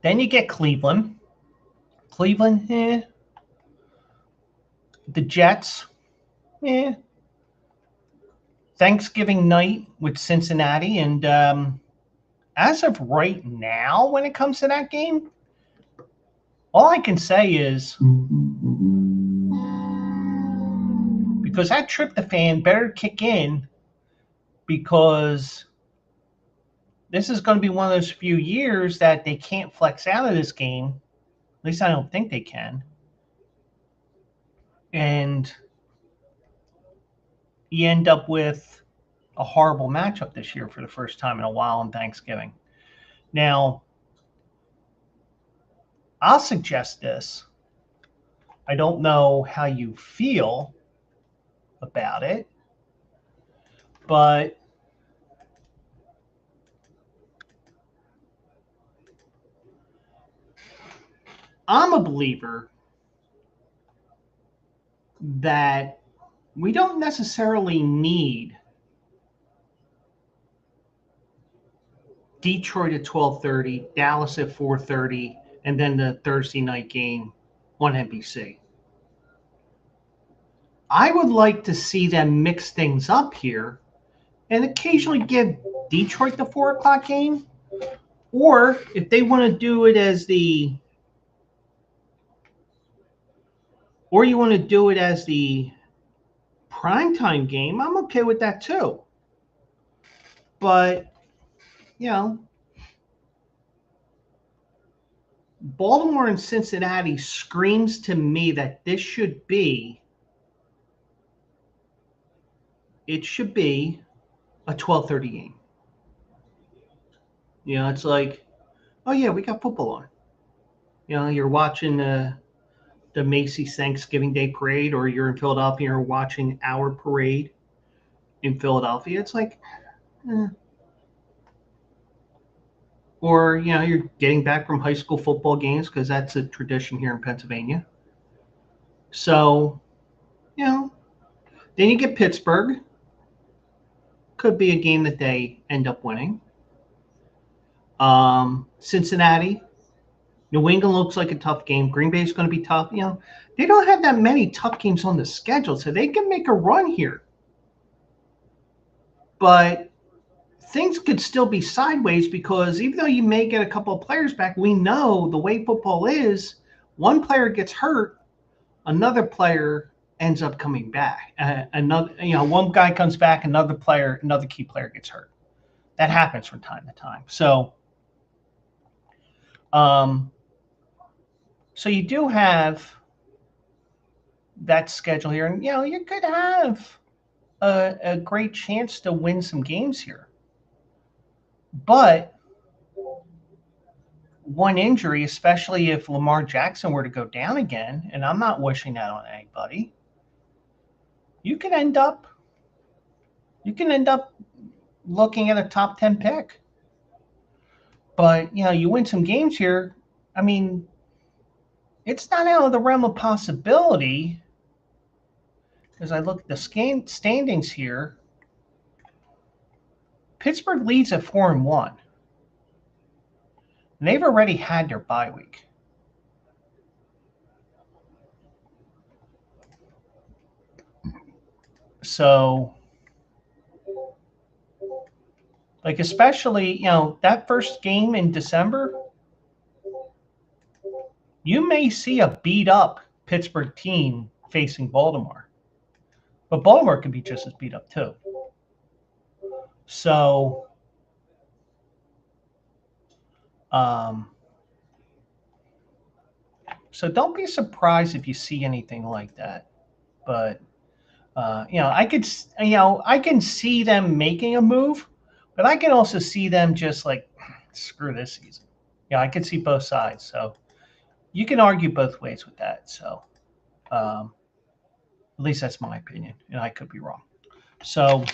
Then you get Cleveland. The Jets, Thanksgiving night with Cincinnati, and as of right now, when it comes to that game, all I can say is because that tryptophan better kick in, because this is going to be one of those few years that they can't flex out of this game. At least I don't think they can. And you end up with a horrible matchup this year for the first time in a while on Thanksgiving. Now, I'll suggest this. I don't know how you feel about it, but I'm a believer that we don't necessarily need Detroit at 12:30, Dallas at 4:30, and then the Thursday night game on NBC. I would like to see them mix things up here and occasionally give Detroit the 4 o'clock game. Or if they want to do it as the primetime game, I'm okay with that too. But, Baltimore and Cincinnati screams to me that it should be a 12:30 game. It's like, oh yeah, we got football on. You're watching the Macy's Thanksgiving Day Parade, or you're in Philadelphia, you're watching our parade in Philadelphia. It's like, or you're getting back from high school football games, because that's a tradition here in Pennsylvania. So, then you get Pittsburgh. Could be a game that they end up winning. Cincinnati, New England looks like a tough game. Green Bay is going to be tough. They don't have that many tough games on the schedule, so they can make a run here. But things could still be sideways, because even though you may get a couple of players back, we know the way football is, one player gets hurt, another player ends up coming back. One guy comes back, another key player gets hurt. That happens from time to time. So, so you do have that schedule here, and you could have a great chance to win some games here. But one injury, especially if Lamar Jackson were to go down again, and I'm not wishing that on anybody, you can end up looking at a top 10 pick. But you win some games here. I mean, it's not out of the realm of possibility. As I look at the standings here, Pittsburgh leads at 4-1. And they've already had their bye week. So, especially, that first game in December, you may see a beat up Pittsburgh team facing Baltimore. But Baltimore can be just as beat up too. So, So don't be surprised if you see anything like that. But I I can see them making a move, but I can also see them just like, screw this season. I can see both sides. So you can argue both ways with that. So at least that's my opinion, and I could be wrong. So,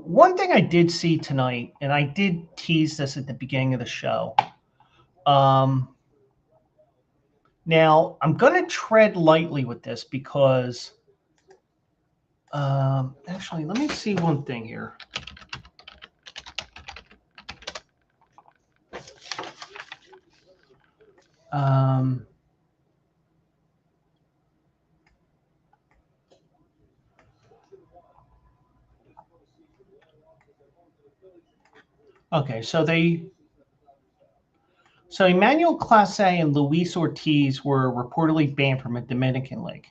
one thing I did see tonight, and I did tease this at the beginning of the show. Now I'm going to tread lightly with this because, actually, let me see one thing here. Okay, so Emmanuel Clase and Luis Ortiz were reportedly banned from a Dominican league,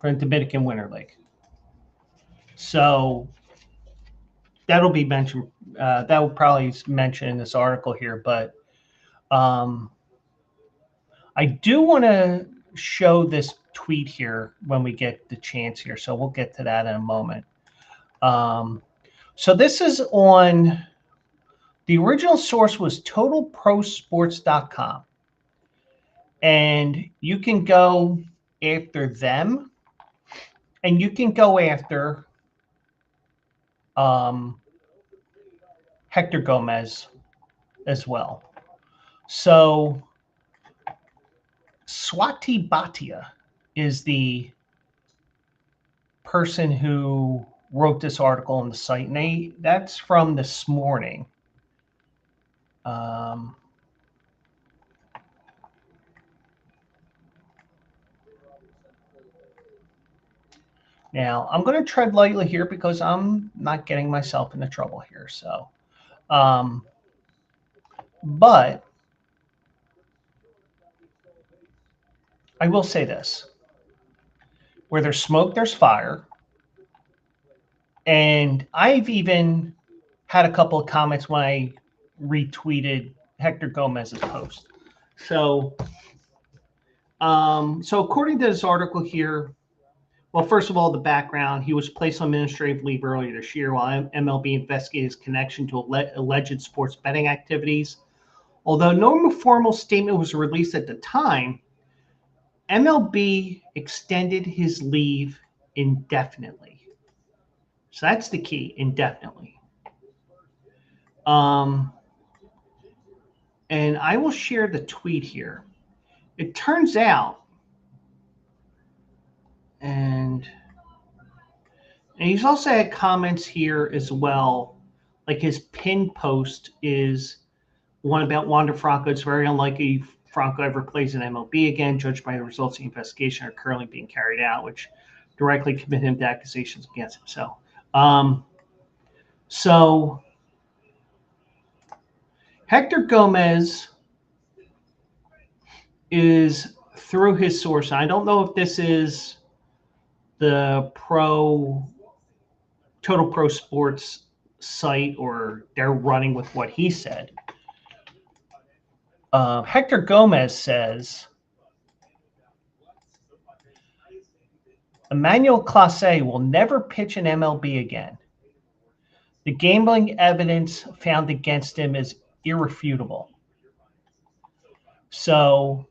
from a Dominican Winter League. So that'll be mentioned. That will probably mention in this article here, but I do want to show this tweet here when we get the chance here. So we'll get to that in a moment. So this is on, the original source was totalprosports.com. And you can go after them, and you can go after Hector Gomez as well. So Swati Bhatia is the person who wrote this article on the site, and that's from this morning. Now, I'm going to tread lightly here because I'm not getting myself into trouble here. So, but I will say this. Where there's smoke, there's fire. And I've even had a couple of comments when I retweeted Hector Gomez's post. So, according to this article here, well, first of all, the background, he was placed on administrative leave earlier this year while MLB investigated his connection to alleged sports betting activities. Although no formal statement was released at the time, MLB extended his leave indefinitely. So that's the key, indefinitely. And I will share the tweet here. It turns out, and he's also had comments here as well. Like his pinned post is one about Wander Franco. It's very unlikely Franco ever plays in MLB again, judged by the results of the investigation are currently being carried out, which directly commit him to accusations against himself. So Hector Gomez is through his source. I don't know if this is the Total Pro Sports site or they're running with what he said. Hector Gomez says, Emmanuel Clase will never pitch in MLB again. The gambling evidence found against him is irrefutable. So,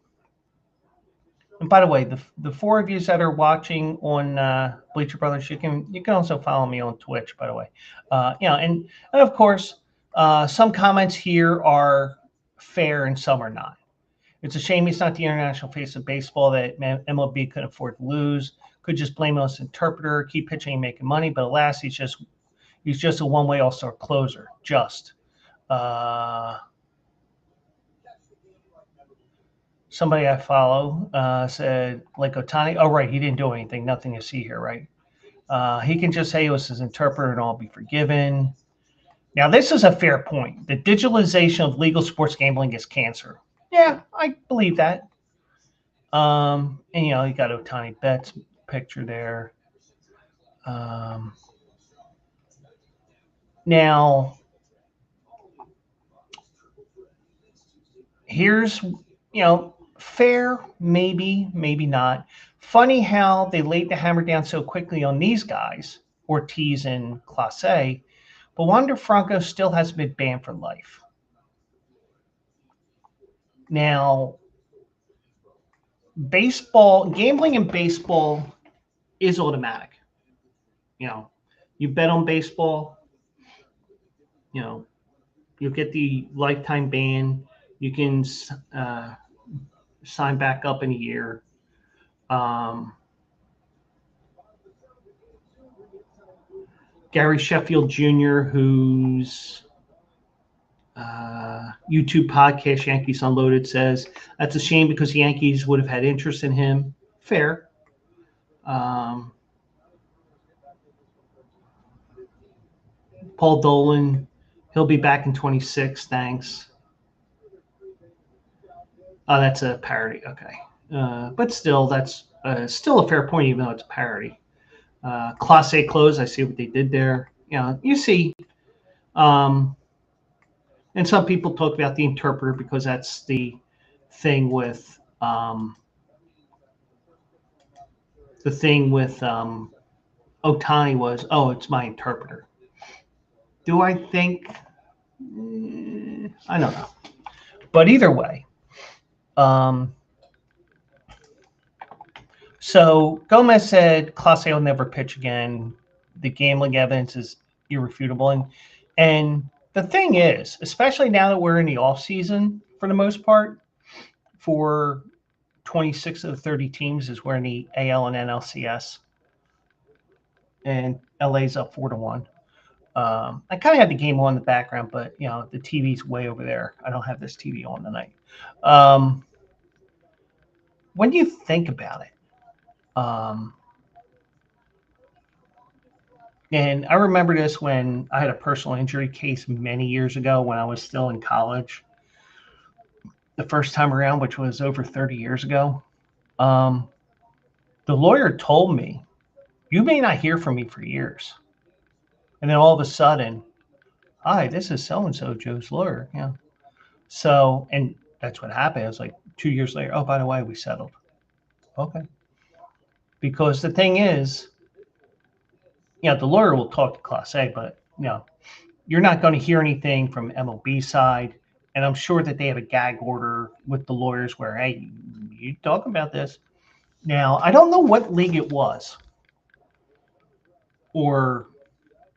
and by the way, the four of you that are watching on Bleacher Brothers, you can also follow me on Twitch, by the way. And of course, some comments here are fair and some are not. It's a shame he's not the international face of baseball that MLB couldn't afford to lose. Could just blame him as interpreter, keep pitching and making money, but alas, he's just a one-way all-star closer. Somebody I follow said, like Otani, oh, right, he didn't do anything. Nothing to see here, right? He can just say it was his interpreter and all be forgiven. Now, this is a fair point. The digitalization of legal sports gambling is cancer. Yeah, I believe that. And, you got Otani Betts picture there. Now, here's, fair, maybe, maybe not. Funny how they laid the hammer down so quickly on these guys, Ortiz and Clase, but Wander Franco still hasn't been banned for life. Now, gambling in baseball is automatic. You bet on baseball, you know, you'll get the lifetime ban. You can sign back up in a year. Gary Sheffield Jr., whose YouTube podcast, Yankees Unloaded, says that's a shame because the Yankees would have had interest in him. Fair. Paul Dolan, he'll be back in 26. Thanks. Oh, that's a parody. Okay. But still, that's still a fair point, even though it's a parody. Clase close, I see what they did there. You see, and some people talk about the interpreter because that's the thing with Otani was, oh, it's my interpreter. Do I think? I don't know. But either way, so Gomez said Clase will never pitch again. The gambling evidence is irrefutable. And the thing is, especially now that we're in the off season for the most part, for 26 of the 30 teams is we're in the AL and NLCS. And LA's up 4-1. I kind of had the game on in the background, but the TV's way over there. I don't have this TV on tonight. When you think about it, and I remember this when I had a personal injury case many years ago when I was still in college. The first time around, which was over 30 years ago, the lawyer told me, you may not hear from me for years. And then all of a sudden, hi, this is so-and-so, Joe's lawyer. Yeah. So, and that's what happened. It was like 2 years later. Oh, by the way, we settled. Okay. Because the thing is, the lawyer will talk to Clase, but, you're not going to hear anything from MLB side. And I'm sure that they have a gag order with the lawyers where, hey, you talk about this. Now, I don't know what league it was or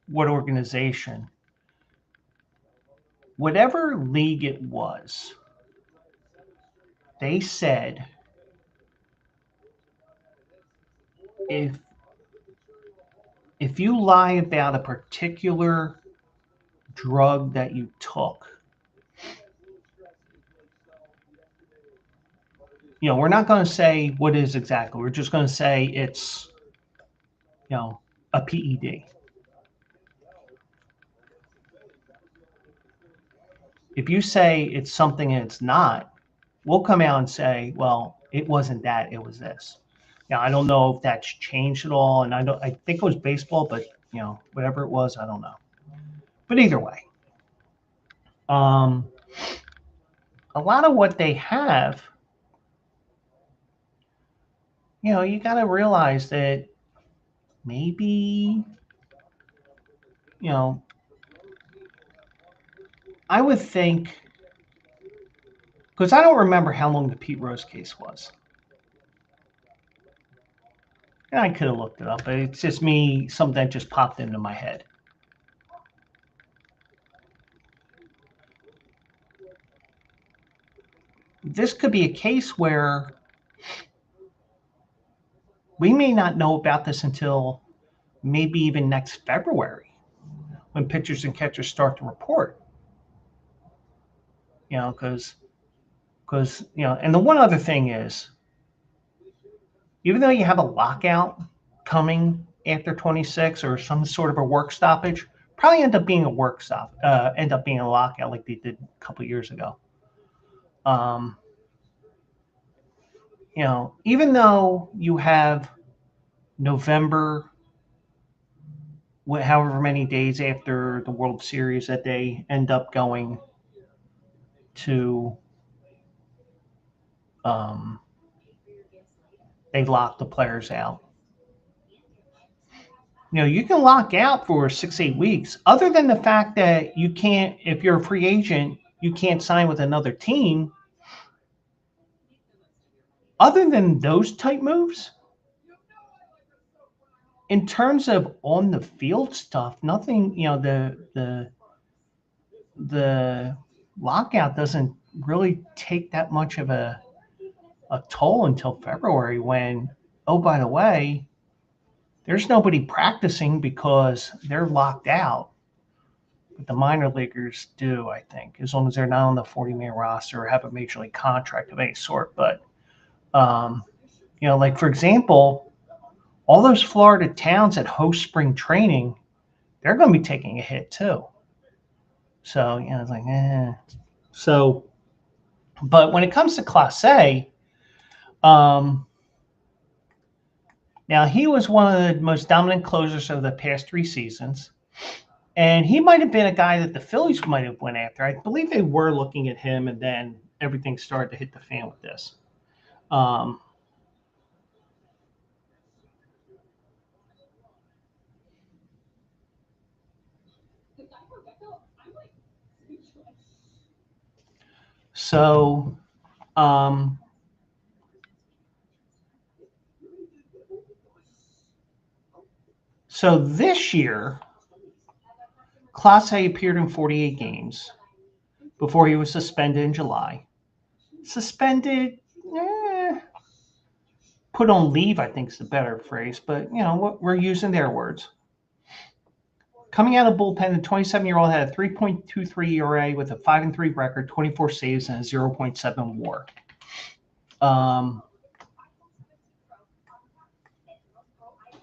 what organization. Whatever league it was, they said if you lie about a particular drug that you took, we're not going to say what it is exactly. We're just going to say it's, a PED. If you say it's something and it's not, we'll come out and say, well, it wasn't that, it was this. Now, I don't know if that's changed at all, and I think it was baseball, but whatever it was, I don't know. But either way, a lot of what they have, you got to realize that maybe, I would think, because I don't remember how long the Pete Rose case was. And I could have looked it up, but it's just me, something that just popped into my head. This could be a case where we may not know about this until maybe even next February when pitchers and catchers start to report. Because, and the one other thing is, even though you have a lockout coming after 26 or some sort of a work stoppage, probably end up being a lockout like they did a couple of years ago. Even though you have November, however many days after the World Series that they end up going to they lock the players out. You can lock out for 6-8 weeks, other than the fact that you can't, if you're a free agent, you can't sign with another team. Other than those type moves, in terms of on the field stuff, nothing, the lockout doesn't really take that much of a toll until February when, oh, by the way, there's nobody practicing because they're locked out. But the minor leaguers do, I think, as long as they're not on the 40-man roster or have a major league contract of any sort. But, like, for example, all those Florida towns that host spring training, they're going to be taking a hit too. So, it's like, So, but when it comes to Clase, now he was one of the most dominant closers of the past 3 seasons. And he might have been a guy that the Phillies might have went after. I believe they were looking at him, and then everything started to hit the fan with this. So this year, Clase appeared in 48 games before he was suspended in July. Suspended, put on leave, I think is the better phrase, but we're using their words. Coming out of the bullpen, the 27-year-old had a 3.23 ERA with a 5-3 record, 24 saves, and a 0.7 WAR.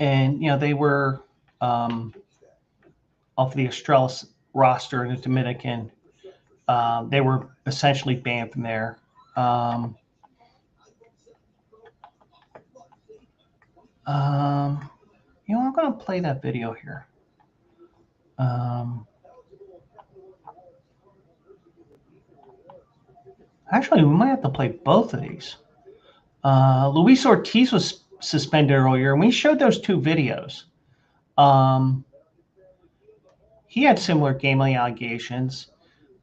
And they were off the Australis roster in the Dominican. They were essentially banned from there. I'm going to play that video here. Actually, we might have to play both of these. Luis Ortiz was suspended earlier, and we showed those 2 videos. He had similar gambling allegations.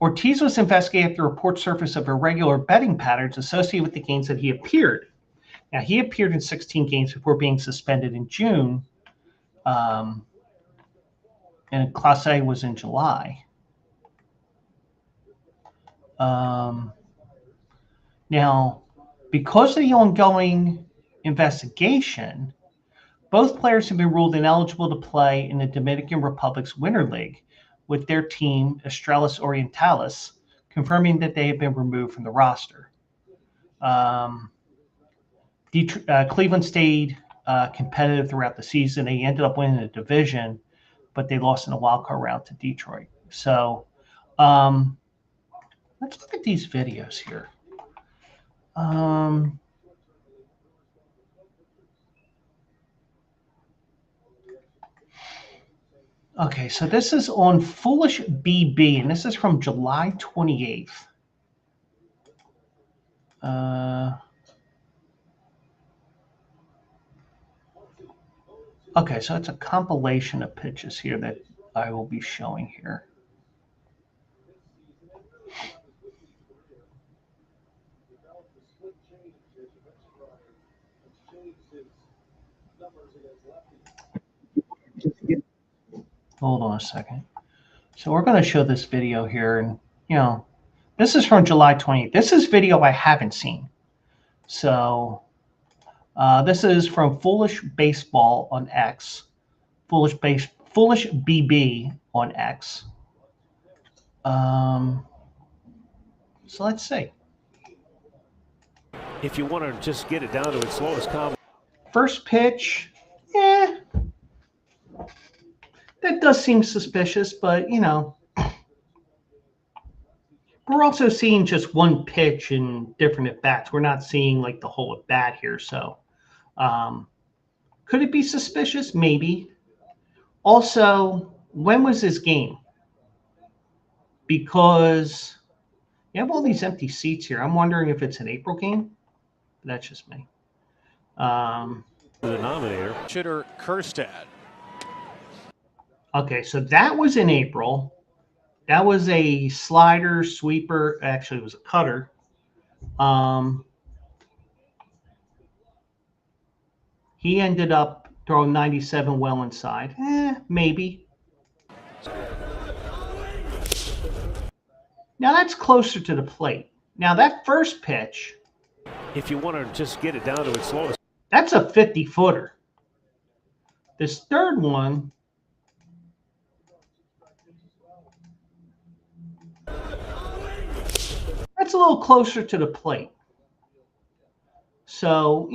Ortiz was investigated after reports surfaced of irregular betting patterns associated with the games that he appeared. Now, he appeared in 16 games before being suspended in June, and Clase was in July. Now, because of the ongoing investigation, both players have been ruled ineligible to play in the Dominican Republic's Winter League with their team, Estrellas Orientales, confirming that they have been removed from the roster. Cleveland stayed competitive throughout the season. They ended up winning the division, but they lost in the wildcard round to Detroit. So let's look at these videos here. Okay, so this is on Foolish BB, and this is from July 28th. Okay, so it's a compilation of pitches here that I will be showing here. Hold on a second. So we're going to show this video here, and this is from July 20th. This is video I haven't seen. So this is from Foolish Baseball on X, Foolish BB on X. So let's see. If you want to just get it down to its slowest common. First pitch, that does seem suspicious, but we're also seeing just one pitch in different at bats. We're not seeing like the whole at bat here. So could it be suspicious? Maybe. Also, when was this game? Because you have all these empty seats here. I'm wondering if it's an April game. That's just me. The denominator. Chitter Kerstad. Okay, so that was in April. That was a slider sweeper. Actually, it was a cutter. He ended up throwing 97 well inside. Maybe. Now that's closer to the plate. Now that first pitch, If you want to just get it down to its slowest, that's a 50-footer. This third one, that's a little closer to the plate. So,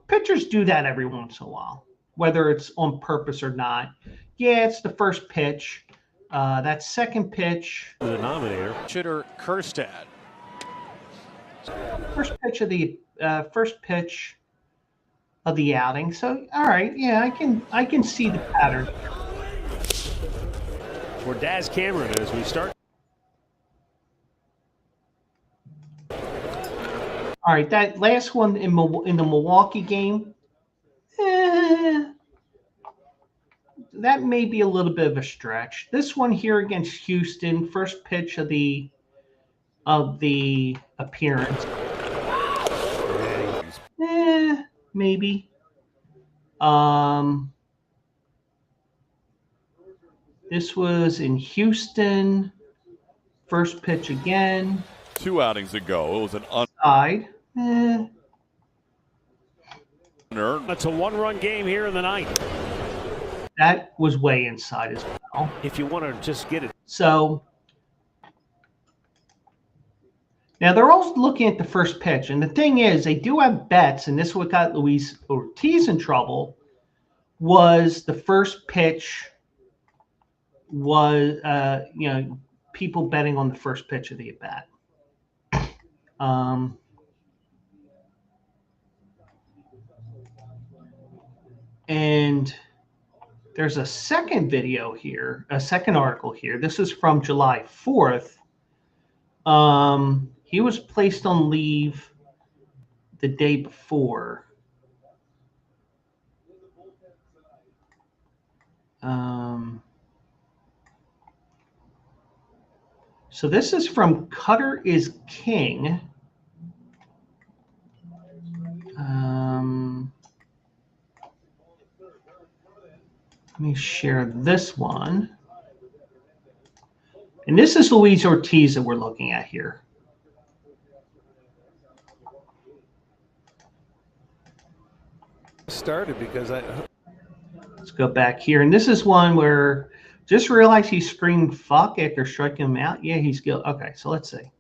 pitchers do that every once in a while, whether it's on purpose or not. Yeah, it's the first pitch. That second pitch. the denominator. Chitter Kerstad. First pitch of the outing. So, all right, yeah, I can see the pattern. Where Daz Cameron is, we start. All right, that last one in the Milwaukee game, that may be a little bit of a stretch. This one here against Houston, first pitch of the appearance, maybe. This was in Houston, first pitch again. 2 outings ago, it was an Side. unearned. It's a one-run game here in the ninth. That was way inside as well. If you want to just get it. So now they're all looking at the first pitch. And the thing is, they do have bets, and this is what got Luis Ortiz in trouble, was the first pitch was, people betting on the first pitch of the at-bat. And there's a second video here, a second article here. This is from July 4th. He was placed on leave the day before. So this is from Cutter is King. Let me share this one. And this is Luis Ortiz that we're looking at here. Started because Let's go back here. And this is one where just realized he screamed fuck after striking him out. Yeah, he's guilty. Okay, so let's see.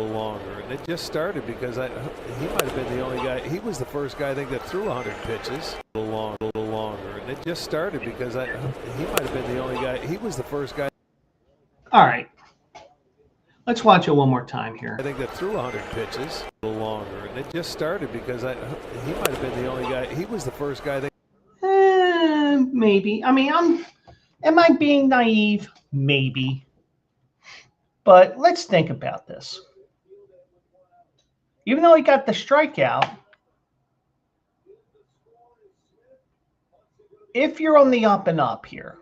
a little longer. And it just started because he might have been the only guy. He was the first guy, I think, that threw 100 pitches. A little longer. And it just started because he might have been the only guy. He was the first guy. All right. Let's watch it one more time here. I think that threw 100 pitches. A little longer. And it just started because he might have been the only guy. He was the first guy that. Maybe. I mean, am I being naive? Maybe. But let's think about this. Even though he got the strikeout, if you're on the up and up here,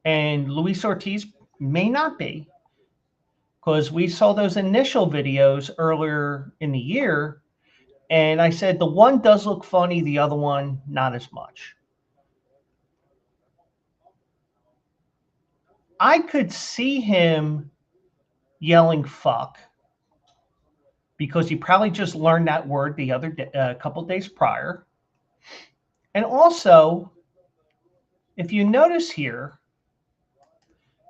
and Luis Ortiz may not be, because we saw those initial videos earlier in the year, and I said the one does look funny, the other one not as much. I could see him yelling fuck because he probably just learned that word the other day, a couple days prior. And also, if you notice here,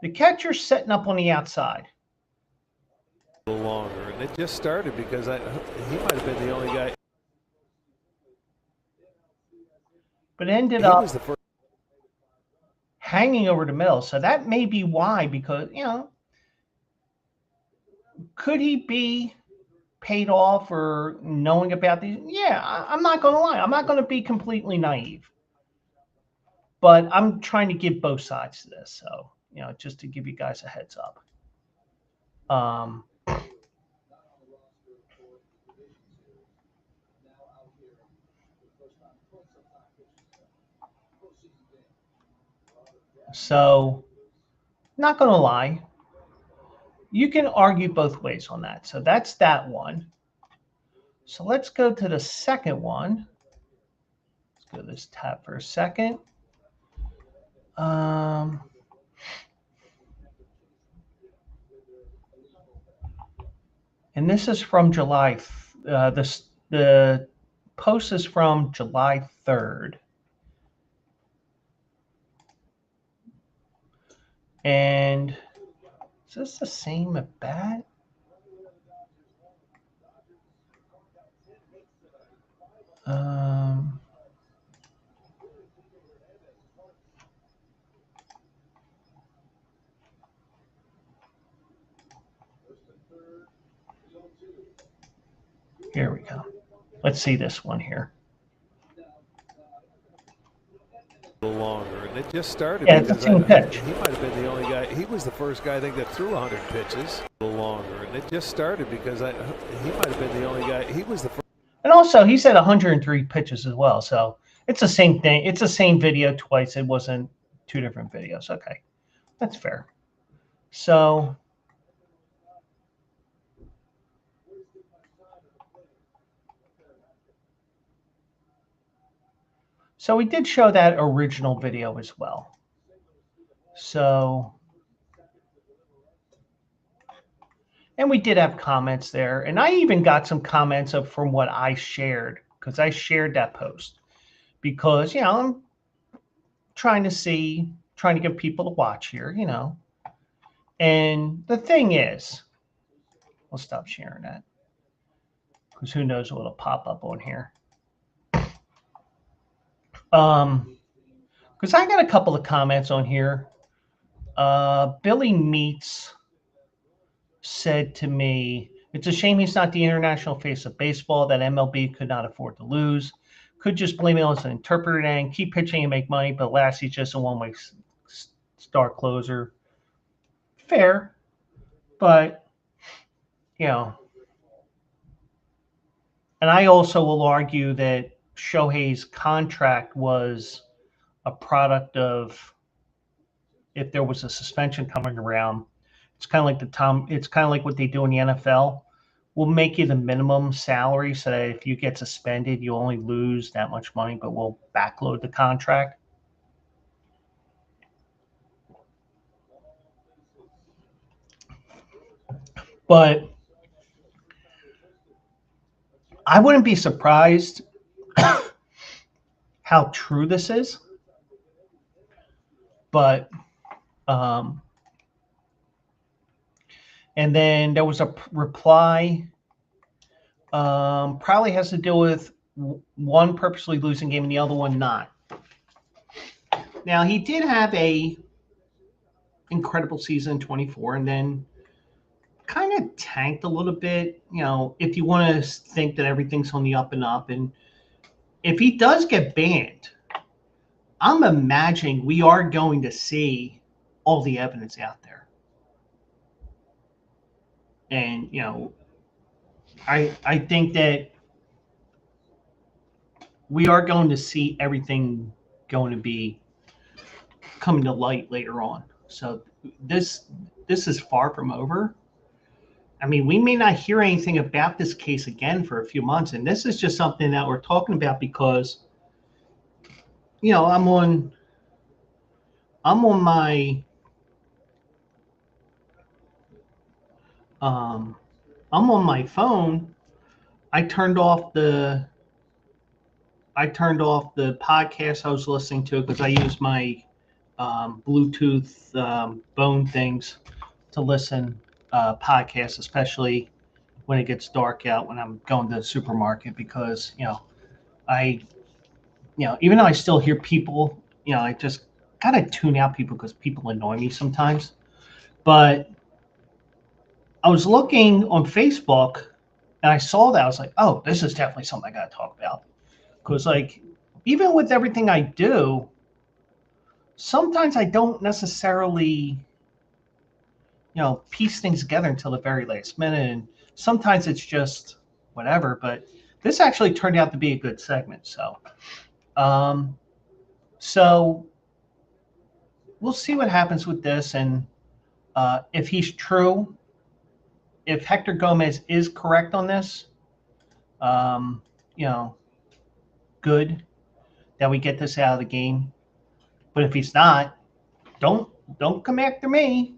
the catcher's setting up on the outside. A little longer. And it just started because he might have been the only guy. But ended up hanging over the middle. So that may be why, because, could he be paid off or knowing about these? Yeah, I'm not going to lie. I'm not going to be completely naive. But I'm trying to give both sides to this. So, just to give you guys a heads up. So, not going to lie, you can argue both ways on that. So that's that one. So let's go to the second one. Let's go to this tab for a second. And this is from July. The post is from July 3rd. And is this the same at bat? Here we go. Let's see this one here. Longer, and it just started. Yeah, it's the same pitch. He might have been the only guy. He was the first guy I think that threw 100 pitches. Longer, and it just started because he might have been the only guy. He was the first. And also, he said 103 pitches as well. So it's the same thing. It's the same video twice. It wasn't two different videos. Okay, that's fair. So we did show that original video as well. So, and we did have comments there. And I even got some comments from what I shared, because I shared that post. Because, you know, I'm trying to get people to watch here, you know. And the thing is, we'll stop sharing that, because who knows what'll pop up on here. Because I got a couple of comments on here. Billy Meats said to me, "It's a shame he's not the international face of baseball, that MLB could not afford to lose. Could just blame him as an interpreter and keep pitching and make money, but last he's just a one-way star closer." Fair, but, you know. And I also will argue that Shohei's contract was a product of, if there was a suspension coming around, it's kind of like it's kind of like what they do in the NFL. We'll make you the minimum salary so that if you get suspended, you only lose that much money, but we'll backload the contract. But I wouldn't be surprised how true this is. But, and then there was a reply, probably has to do with one purposely losing game and the other one not. Now, he did have a incredible season in 24, and then kind of tanked a little bit, you know, if you want to think that everything's on the up and up. And if he does get banned, I'm imagining we are going to see all the evidence out there. And, you know, I think that we are going to see everything going to be coming to light later on. So this is far from over. I mean, we may not hear anything about this case again for a few months. And this is just something that we're talking about because, you know, I'm on my phone. I turned off the podcast I was listening to because I use my Bluetooth bone things to listen podcasts, especially when it gets dark out when I'm going to the supermarket, because, you know, even though I still hear people, you know, I just gotta tune out people because people annoy me sometimes. But I was looking on Facebook and I saw that. I was like, oh, this is definitely something I gotta talk about. Because, like, even with everything I do, sometimes I don't necessarily, you know, piece things together until the very last minute. And sometimes it's just whatever. But this actually turned out to be a good segment. So we'll see what happens with this, and if he's true, if Hector Gomez is correct on this, um, you know, good that we get this out of the game. But if he's not, don't come after me.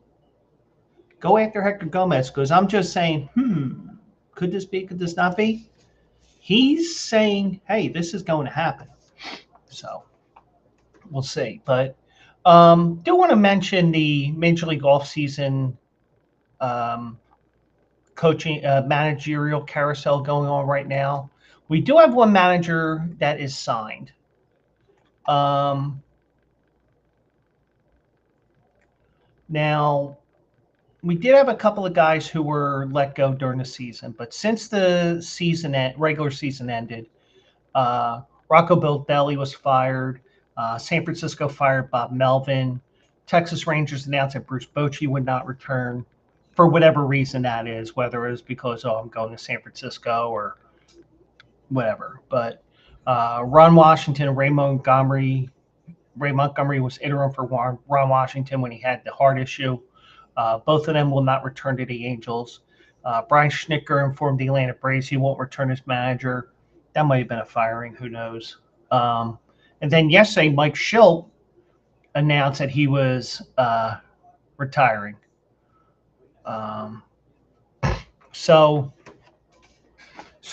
Go after Hector Gomez, because I'm just saying, could this be? Could this not be? He's saying, hey, this is going to happen. So we'll see. But do want to mention the Major League offseason coaching managerial carousel going on right now. We do have one manager that is signed. Now, we did have a couple of guys who were let go during the season, but since the regular season ended, Rocco Baldelli was fired. San Francisco fired Bob Melvin. Texas Rangers announced that Bruce Bochy would not return for whatever reason that is, whether it was because, I'm going to San Francisco or whatever. But Ron Washington and Ray Montgomery was interim for Ron Washington when he had the heart issue. Both of them will not return to the Angels. Brian Schnicker informed the Atlanta Braves he won't return as manager. That might have been a firing. Who knows? And then yesterday, Mike Schilt announced that he was retiring. So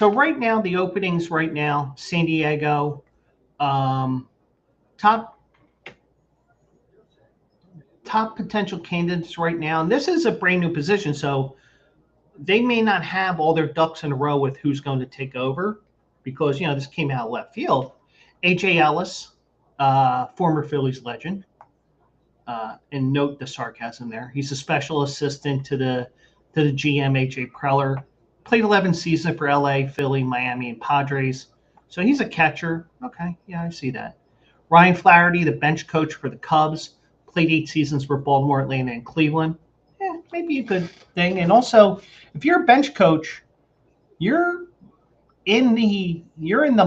right now, the openings right now, San Diego, top potential candidates right now, and this is a brand new position, so they may not have all their ducks in a row with who's going to take over, because this came out of left field. AJ Ellis, former Phillies legend, and note the sarcasm there. He's a special assistant to the GM AJ Preller. Played 11 seasons for LA, Philly, Miami, and Padres. So he's a catcher. Okay, yeah, I see that. Ryan Flaherty, the bench coach for the Cubs, played 8 seasons for Baltimore, Atlanta, and Cleveland. Maybe a good thing. And also, if you're a bench coach, you're in the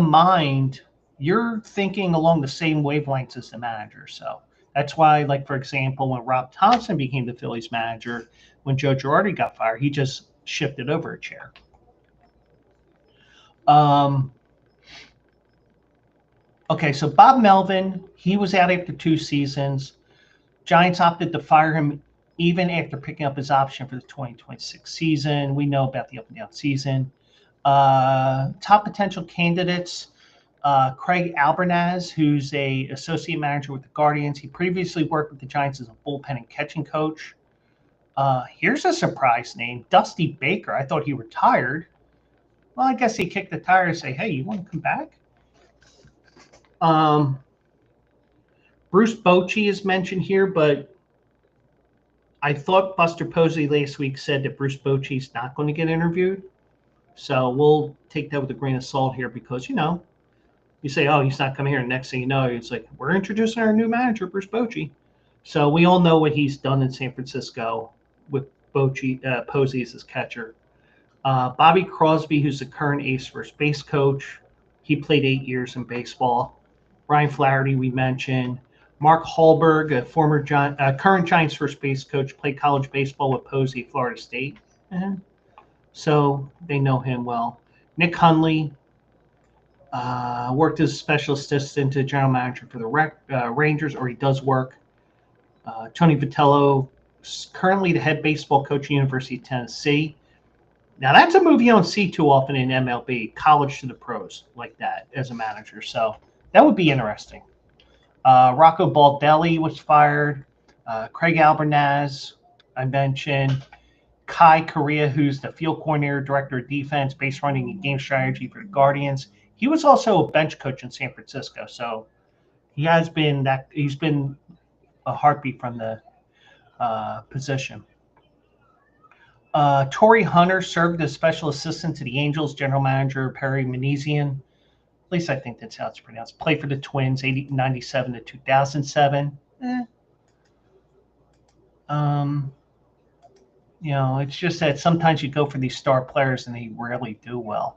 mind, you're thinking along the same wavelengths as the manager. So that's why, like, for example, when Rob Thompson became the Phillies manager, when Joe Girardi got fired, he just shifted over a chair. Okay, so Bob Melvin, he was out after 2 seasons. Giants opted to fire him even after picking up his option for the 2026 season. We know about the up and down season. Top potential candidates, Craig Albernaz, who's a associate manager with the Guardians. He previously worked with the Giants as a bullpen and catching coach. Here's a surprise name, Dusty Baker. I thought he retired. Well, I guess he kicked the tires and say, hey, you want to come back? Bruce Bochy is mentioned here, but I thought Buster Posey last week said that Bruce Bochy's not going to get interviewed. So we'll take that with a grain of salt here, because, you say, oh, he's not coming here. And next thing you know, it's like, we're introducing our new manager, Bruce Bochy. So we all know what he's done in San Francisco with Posey as his catcher. Bobby Crosby, who's the current ace first base coach. He played 8 years in baseball. Ryan Flaherty, we mentioned. Mark Hallberg, a former current Giants first base coach, played college baseball with Posey, Florida State. So they know him well. Nick Hundley worked as a special assistant to general manager for the Rangers, or he does work. Tony Vitello, currently the head baseball coach at the University of Tennessee. Now, that's a move you don't see too often in MLB, college to the pros like that as a manager. So that would be interesting. Rocco Baldelli was fired. Craig Albernaz, I mentioned. Kai Correa, who's the field coordinator, director of defense, base running, and game strategy for the Guardians. He was also a bench coach in San Francisco. So he's been a heartbeat from the position. Torrey Hunter served as special assistant to the Angels general manager Perry Minasian. At least I think that's how it's pronounced. Played for the Twins, 1997 to 2007. It's just that sometimes you go for these star players and they rarely do well,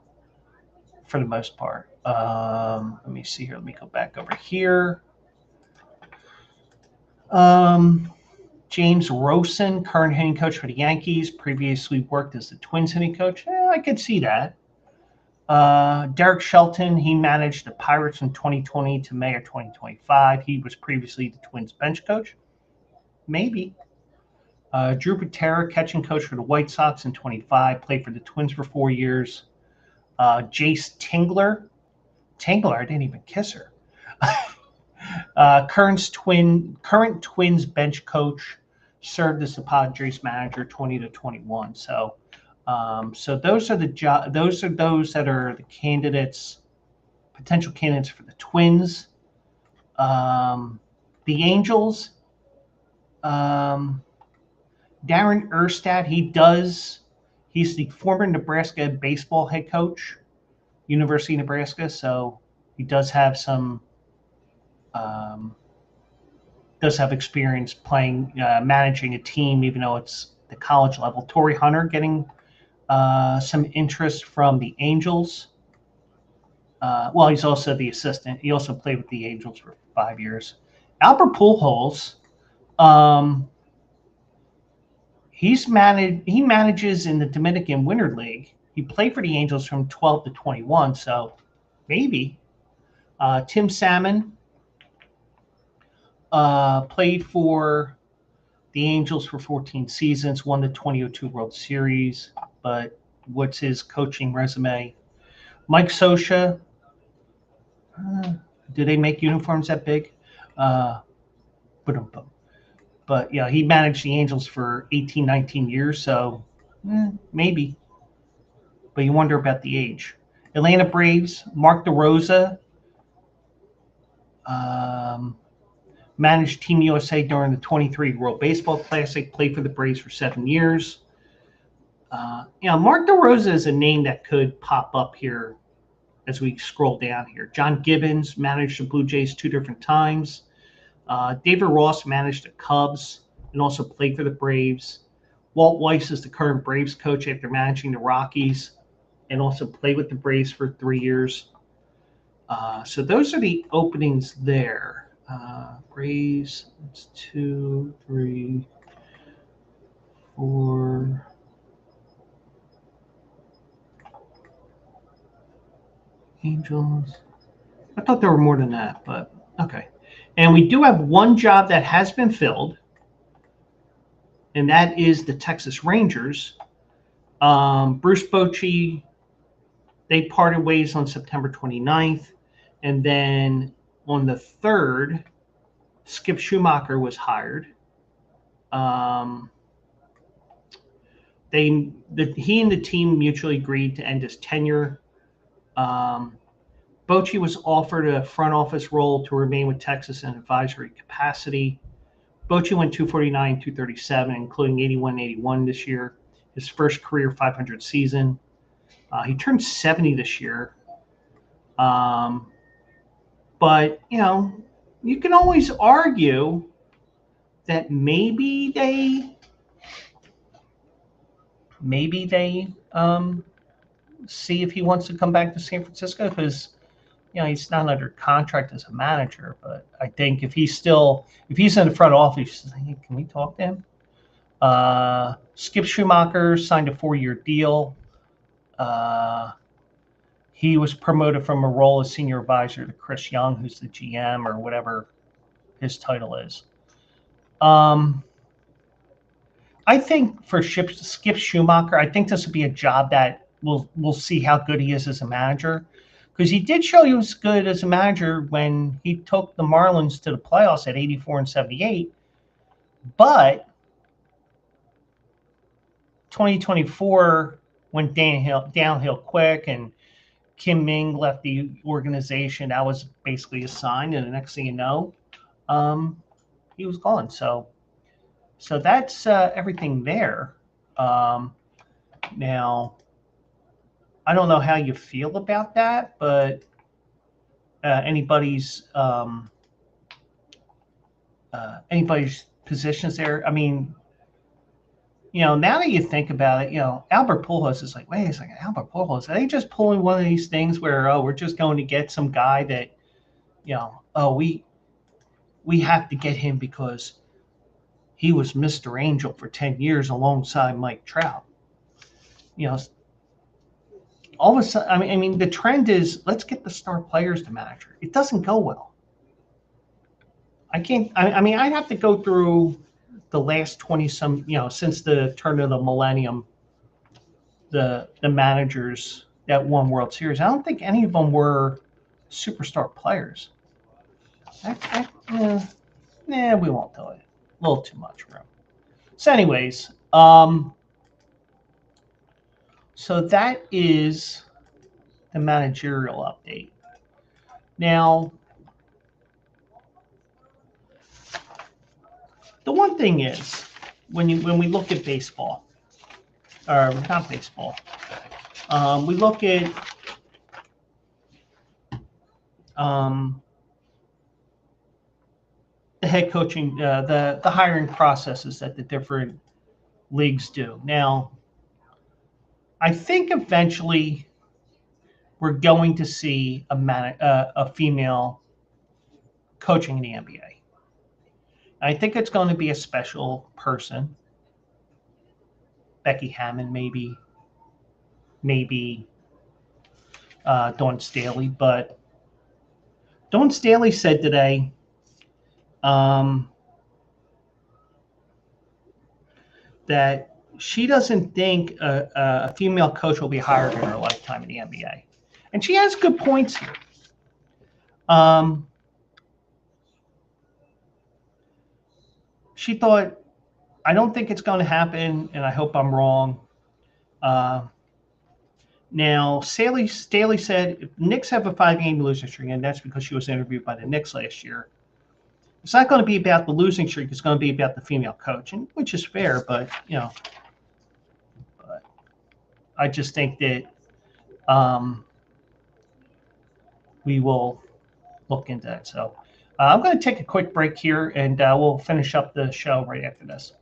for the most part. Let me see here. Let me go back over here. James Rosen, current hitting coach for the Yankees, previously worked as the Twins hitting coach. I could see that. Derek Shelton, he managed the Pirates from 2020 to May of 2025. He was previously the Twins bench coach. Maybe. Drew Patera, catching coach for the White Sox in 25, played for the Twins for 4 years. Jace Tingler. Tingler, I didn't even kiss her. Current Twins bench coach, served as the Padres manager 20 to 21. So those are those that are the candidates, potential candidates for the Twins. The Angels, Darren Erstad, he's the former Nebraska baseball head coach, University of Nebraska, so he does have some experience playing, managing a team, even though it's the college level. Torrey Hunter getting some interest from the Angels. Well, he's also the assistant. He also played with the Angels for 5 years. Albert Pujols, he manages in the Dominican Winter League. He played for the Angels from 12 to 21, so maybe. Tim Salmon played for the Angels for 14 seasons, won the 2002 World Series, but what's his coaching resume? Mike Scioscia, do they make uniforms that big? But yeah, he managed the Angels for 18, 19 years, so maybe. But you wonder about the age. Atlanta Braves, Mark DeRosa, managed Team USA during the 23 World Baseball Classic, played for the Braves for 7 years. Mark DeRosa is a name that could pop up here as we scroll down here. John Gibbons managed the Blue Jays 2 different times. David Ross managed the Cubs and also played for the Braves. Walt Weiss is the current Braves coach after managing the Rockies and also played with the Braves for 3 years. So those are the openings there. Braves, it's 2, 3, 4. Angels. I thought there were more than that, but okay. And we do have one job that has been filled, and that is the Texas Rangers. Bruce Bochy, they parted ways on September 29th, and then on the 3rd, Skip Schumacher was hired. He and the team mutually agreed to end his tenure. Bochy was offered a front office role to remain with Texas in advisory capacity. Bochy went 249, 237, including 81, 81 this year. His first career 500 season. He turned 70 this year. But, you can always argue that maybe they see if he wants to come back to San Francisco, because he's not under contract as a manager. But I think if he's in the front office, hey, can we talk to him? Skip Schumacher signed a 4-year deal. He was promoted from a role as senior advisor to Chris Young, who's the GM or whatever his title is. I think for Skip Schumacher, I think this would be a job that we'll see how good he is as a manager, because he did show he was good as a manager when he took the Marlins to the playoffs at 84 and 78. But 2024 went downhill quick, and Kim Ming left the organization. That was basically a sign, and the next thing you know, he was gone. So that's everything there. Now, I don't know how you feel about that, but anybody's positions there. I mean, now that you think about it, Albert Pujols is like, wait a second, Albert Pujols, are they just pulling one of these things where, we're just going to get some guy that, we have to get him because he was Mr. Angel for 10 years alongside Mike Trout. You know, all of a sudden, I mean, the trend is let's get the star players to manager. It doesn't go well. I can't. I mean, I have to go through the last 20 some, since the turn of the millennium, the managers that won World Series. I don't think any of them were superstar players. We won't do it. A little too much room. So, anyways, so that is the managerial update. Now, the one thing is when we look at baseball, or not baseball, we look at the head coaching, the hiring processes that the different leagues do. Now, I think eventually we're going to see a female coaching in the NBA. I think it's going to be a special person, Becky Hammond, maybe Dawn Staley. But Dawn Staley said today that she doesn't think a female coach will be hired in her lifetime in the NBA. And she has good points here. She thought, I don't think it's going to happen, and I hope I'm wrong. Now, Staley said if Knicks have a 5-game losing streak, and that's because she was interviewed by the Knicks last year, it's not going to be about the losing streak. It's going to be about the female coach, which is fair, but, but I just think that we will look into that. So I'm going to take a quick break here, and we'll finish up the show right after this.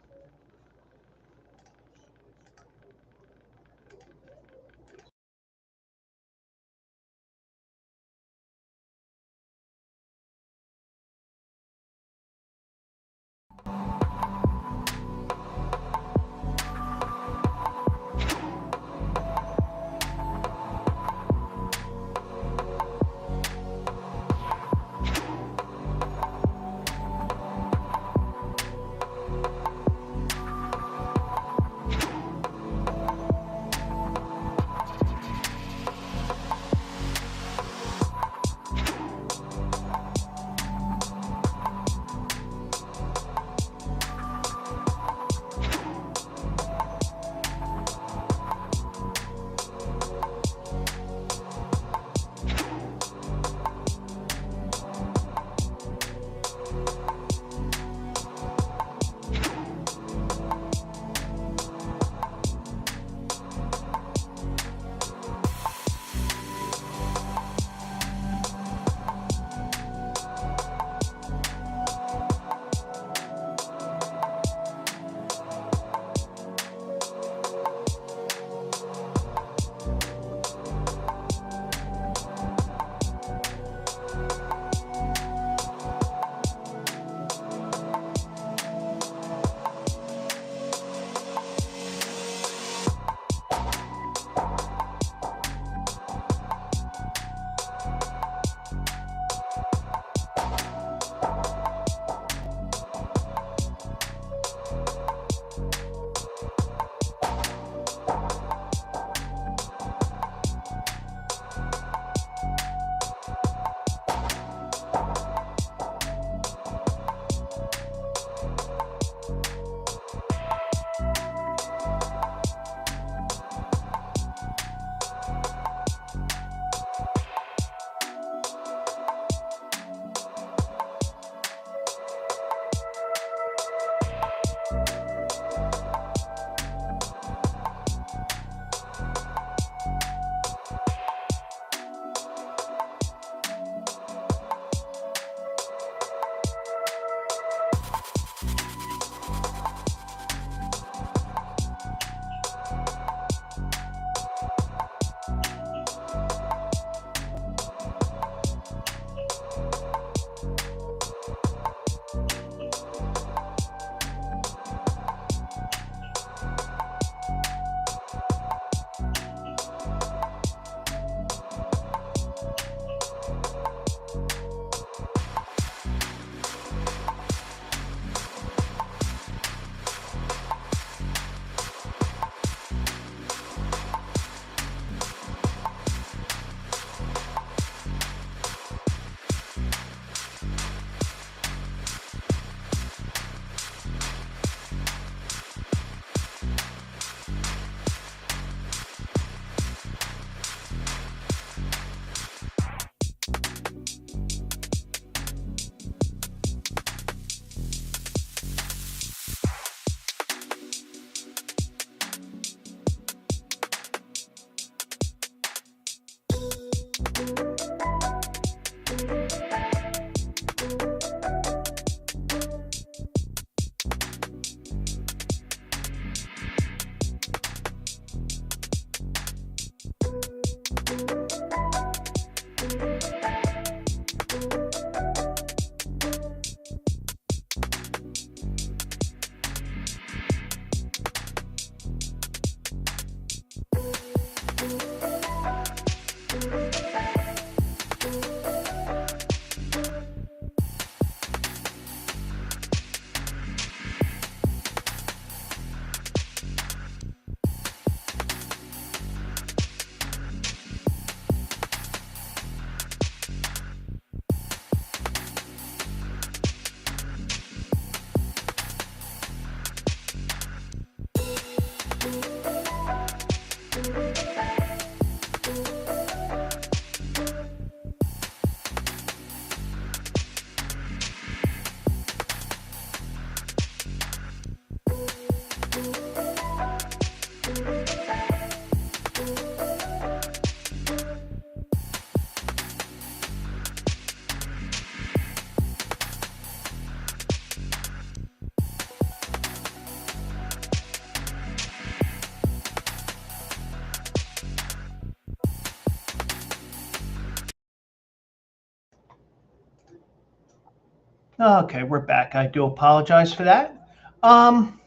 Okay, we're back. I do apologize for that. Um,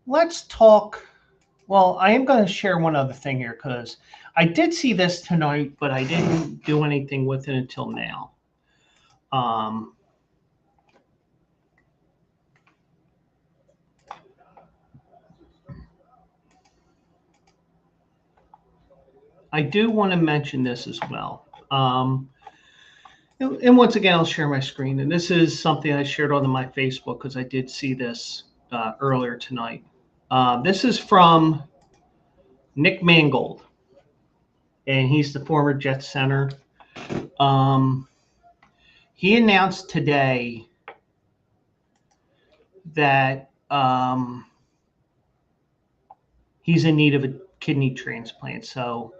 let's talk. Well, I am going to share one other thing here because I did see this tonight, but I didn't do anything with it until now. Um, I do want to mention this as well. And once again, I'll share my screen. And this is something I shared on my Facebook because I did see this earlier tonight. This is from Nick Mangold, and he's the former Jets center. He announced today that he's in need of a kidney transplant. So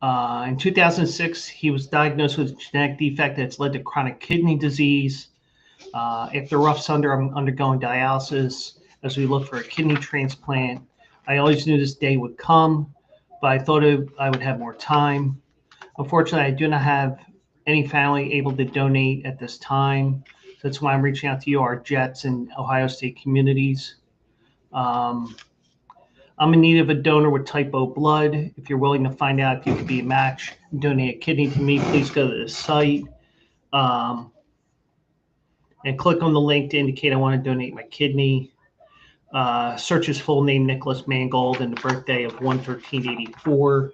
in 2006, he was diagnosed with a genetic defect that's led to chronic kidney disease. After rough undergoing dialysis, as we look for a kidney transplant, I always knew this day would come, but I thought I would have more time. Unfortunately, I do not have any family able to donate at this time. So that's why I'm reaching out to you, our Jets and Ohio State communities. I'm in need of a donor with type O blood. If you're willing to find out if you could be a match and donate a kidney to me, please go to the site and click on the link to indicate I want to donate my kidney. Search his full name, Nicholas Mangold, and the birthday of 1/13/84.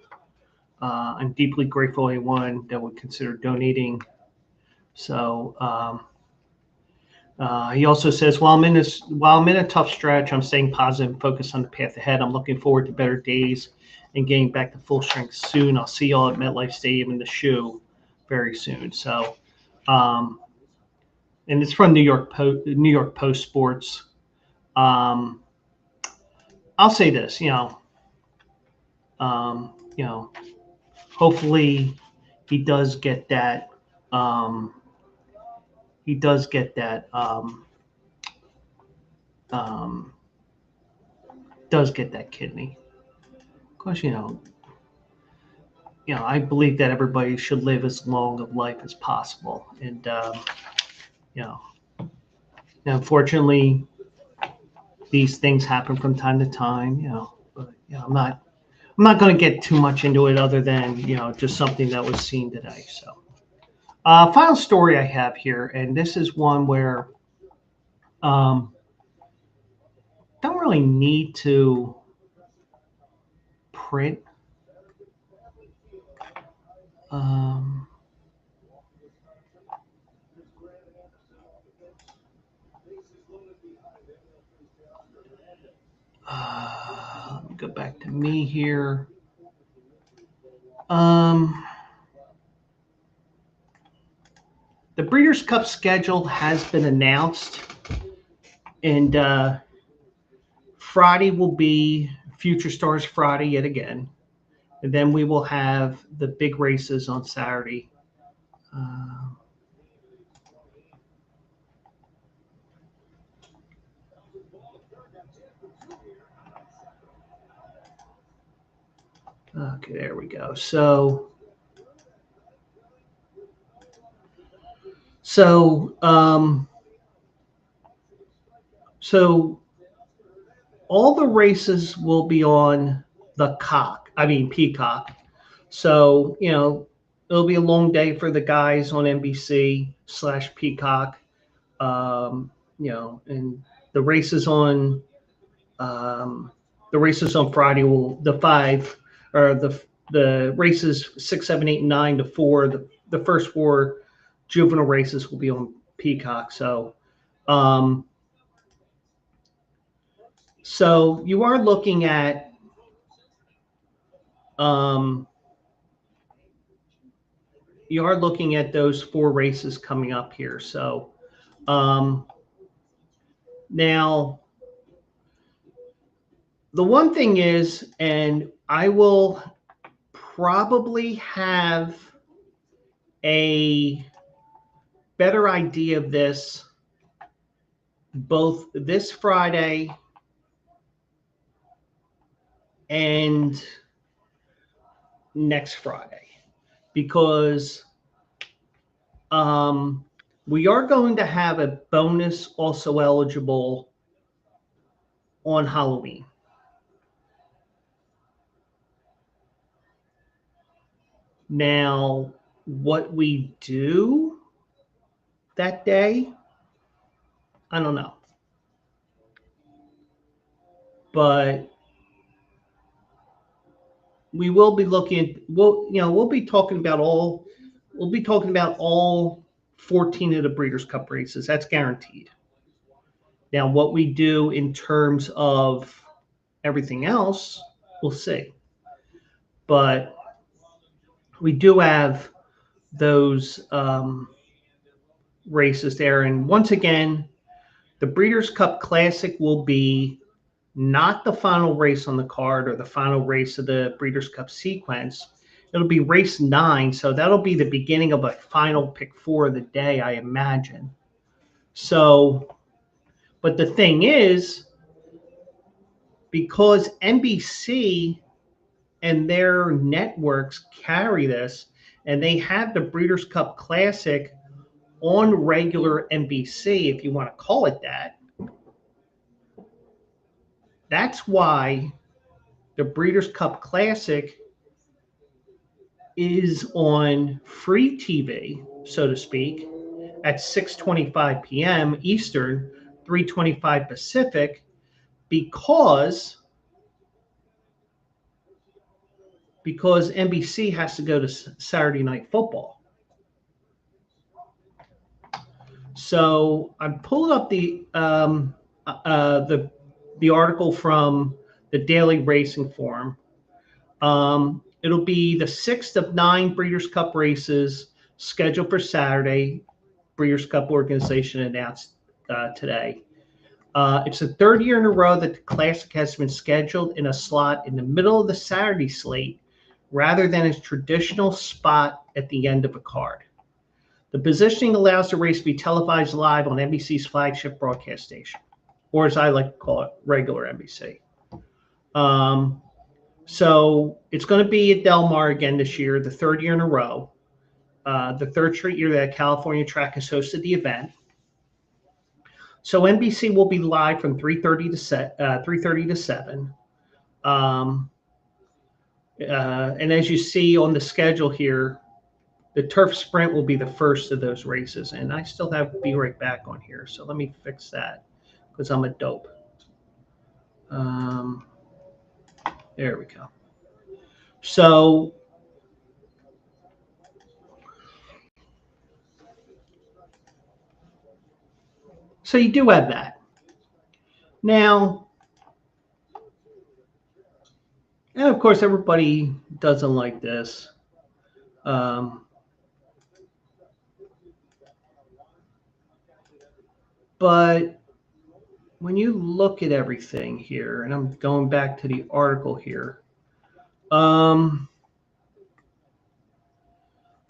I'm deeply grateful to anyone that would consider donating. So he also says, while I'm in a tough stretch, I'm staying positive and focused on the path ahead. I'm looking forward to better days and getting back to full strength soon. I'll see y'all at MetLife Stadium in the shoe very soon. So, and it's from New York Post Sports. I'll say this, hopefully he does get that. He does get that. Does get that kidney. Of course, I believe that everybody should live as long of life as possible, and unfortunately, these things happen from time to time. But I'm not going to get too much into it, other than just something that was seen today. So, final story I have here, and this is one where don't really need to print. Let me go back to me here. The Breeders' Cup schedule has been announced, and Friday will be Future Stars Friday yet again, and then we will have the big races on Saturday. Okay, there we go. So all the races will be on the Peacock. So, it'll be a long day for the guys on NBC/Peacock. And the races on Friday the races 6, 7, 8, and 9 to 4. The first 4 juvenile races will be on Peacock. So you are looking at those 4 races coming up here. So now the one thing is, and I will probably have a better idea of this both this Friday and next Friday, because We are going to have a bonus also eligible on Halloween. Now, what we do that day, I don't know. But we will be looking, we'll be talking about all 14 of the Breeders' Cup races. That's guaranteed. Now, what we do in terms of everything else, we'll see. But we do have those races there. And once again, the Breeders' Cup Classic will be not the final race on the card or the final race of the Breeders' Cup sequence. It'll be race 9, so that'll be the beginning of a final pick 4 of the day, I imagine. So, but the thing is, because NBC and their networks carry this, and they have the Breeders' Cup Classic on regular NBC, if you want to call it that, that's why the Breeders' Cup Classic is on free TV, so to speak, at 6:25 p.m. Eastern, 3:25 Pacific, because NBC has to go to Saturday Night Football. So I'm pulling up the article from the Daily Racing Forum. It'll be the 6th of 9 Breeders' Cup races scheduled for Saturday. Breeders' Cup organization announced today. It's the 3rd year in a row that the Classic has been scheduled in a slot in the middle of the Saturday slate rather than a traditional spot at the end of a card. The positioning allows the race to be televised live on NBC's flagship broadcast station, or as I like to call it, regular NBC. So it's going to be at Del Mar again this year, the 3rd year in a row, the 3rd straight year that California Track has hosted the event. So NBC will be live from 3:30 to 7. And as you see on the schedule here, the Turf Sprint will be the first of those races. And I still have Be Right Back on here, so let me fix that because I'm a dope. There we go. So you do have that. Now, and of course, everybody doesn't like this. But when you look at everything here, and I'm going back to the article here, now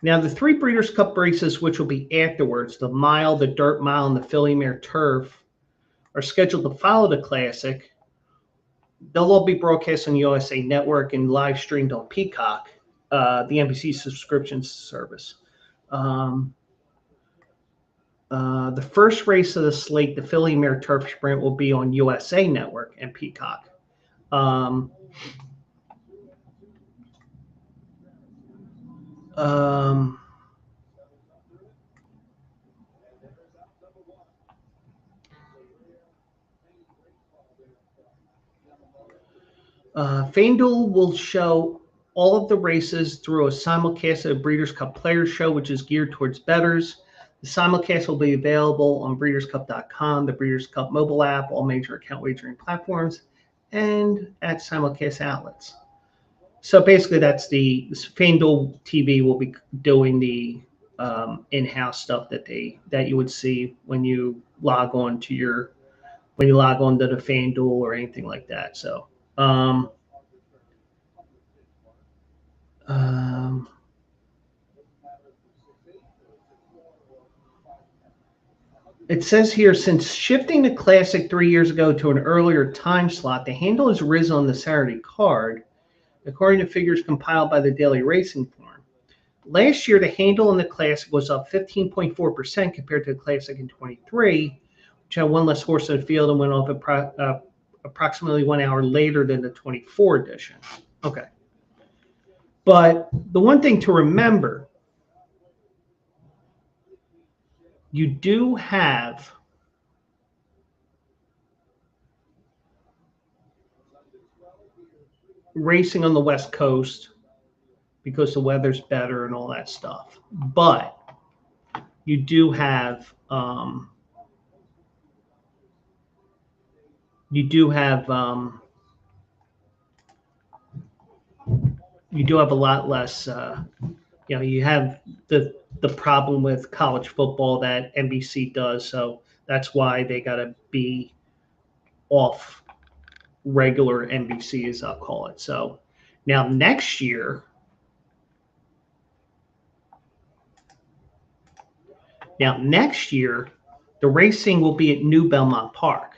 the 3 Breeders' Cup races, which will be afterwards, the mile, the dirt mile, and the filly mare turf, are scheduled to follow the Classic. They'll all be broadcast on USA Network and live streamed on Peacock, the NBC subscription service. The first race of the slate, the filly mare turf sprint, will be on USA Network and Peacock. FanDuel will show all of the races through a simulcast of the Breeders' Cup Players Show, which is geared towards bettors. The simulcast will be available on breederscup.com, the Breeders' Cup mobile app, all major account wagering platforms, and at simulcast outlets. So basically, that's the FanDuel TV will be doing the in-house stuff that you would see when you log on to the FanDuel or anything like that. So. It says here, since shifting the Classic 3 years ago to an earlier time slot, the handle has risen on the Saturday card, according to figures compiled by the Daily Racing Forum. last year, the handle in the Classic was up 15.4% compared to the Classic in 23, which had one less horse in the field and went off approximately 1 hour later than the 24 edition. Okay. But the one thing to remember, you do have racing on the West Coast because the weather's better and all that stuff. But you do have a lot less. You have the problem with college football that NBC does, so that's why they got to be off regular NBC, as I'll call it. So now next year, the racing will be at New Belmont Park,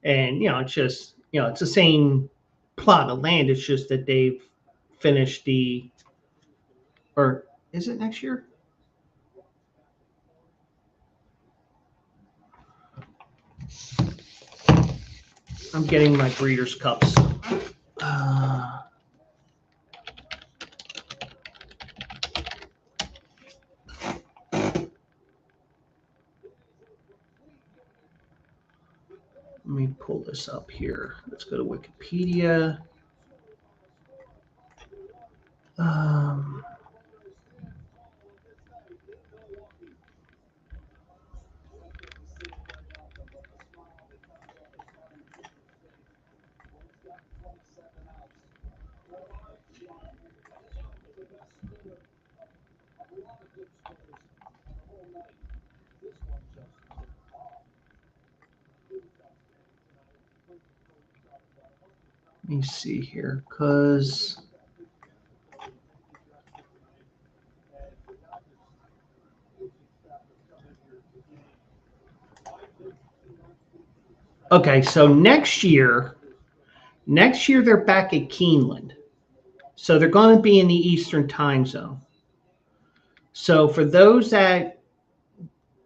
and it's just it's the same plot of land. It's just that they've finished or is it next year? I'm getting my Breeders' Cups. Let me pull this up here. Let's go to Wikipedia. Let me see here, because okay, so next year they're back at Keeneland, so they're going to be in the Eastern Time Zone. So for those that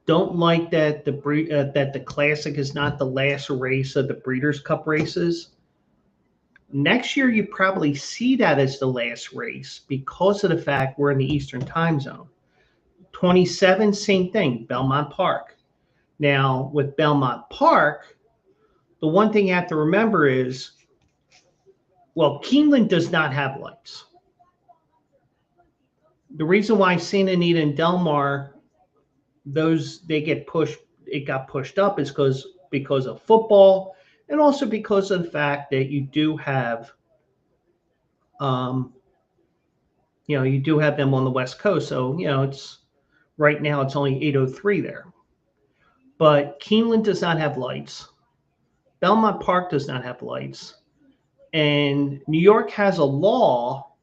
don't like that the Classic is not the last race of the Breeders' Cup races, next year you probably see that as the last race because of the fact we're in the Eastern Time Zone. 27, same thing, Belmont Park. Now, with Belmont Park, the one thing you have to remember is, well, Keeneland does not have lights. The reason why Santa Anita and Del Mar, it got pushed up is because of football, and also because of the fact that you do have them on the West Coast. So, it's right now it's only 8:03 there. But Keeneland does not have lights. Belmont Park does not have lights. And New York has a law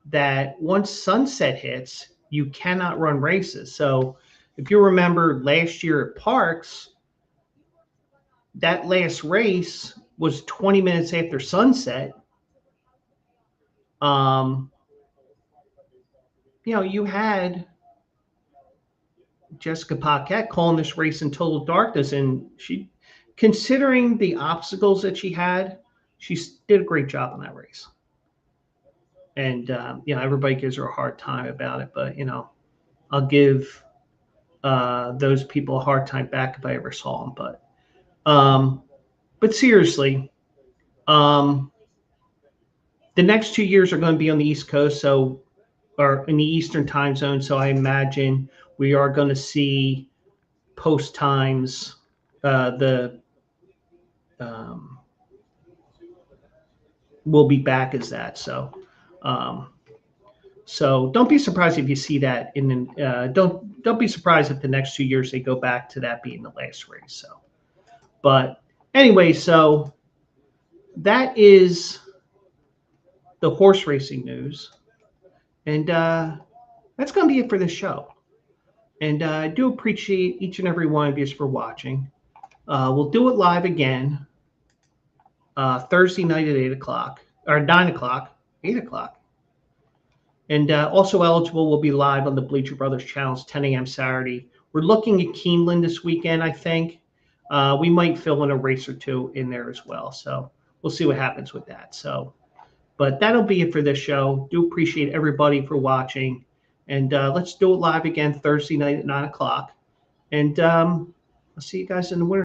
that once sunset hits, you cannot run races. So if you remember last year at Parks, that last race was 20 minutes after sunset. You had Jessica Paquette calling this race in total darkness, and she, considering the obstacles that she had, she did a great job on that race. And everybody gives her a hard time about it, but I'll give those people a hard time back if I ever saw them. But seriously, the next 2 years are going to be on the East Coast, or in the Eastern Time Zone. So I imagine we are going to see post times. Will be back as that. So don't be surprised if you see that don't be surprised if the next 2 years they go back to that being the last race. So, but anyway, so that is the horse racing news, and that's going to be it for this show. And I do appreciate each and every one of you for watching. We'll do it live again Thursday night at 8 o'clock or 9 o'clock, 8 o'clock. And also eligible will be live on the Bleacher Brothers channels, 10 a.m. Saturday. We're looking at Keeneland this weekend, I think. We might fill in a race or two in there as well. So we'll see what happens with that. So, but that'll be it for this show. Do appreciate everybody for watching. And let's do it live again Thursday night at 9 o'clock. And I'll see you guys in the winter.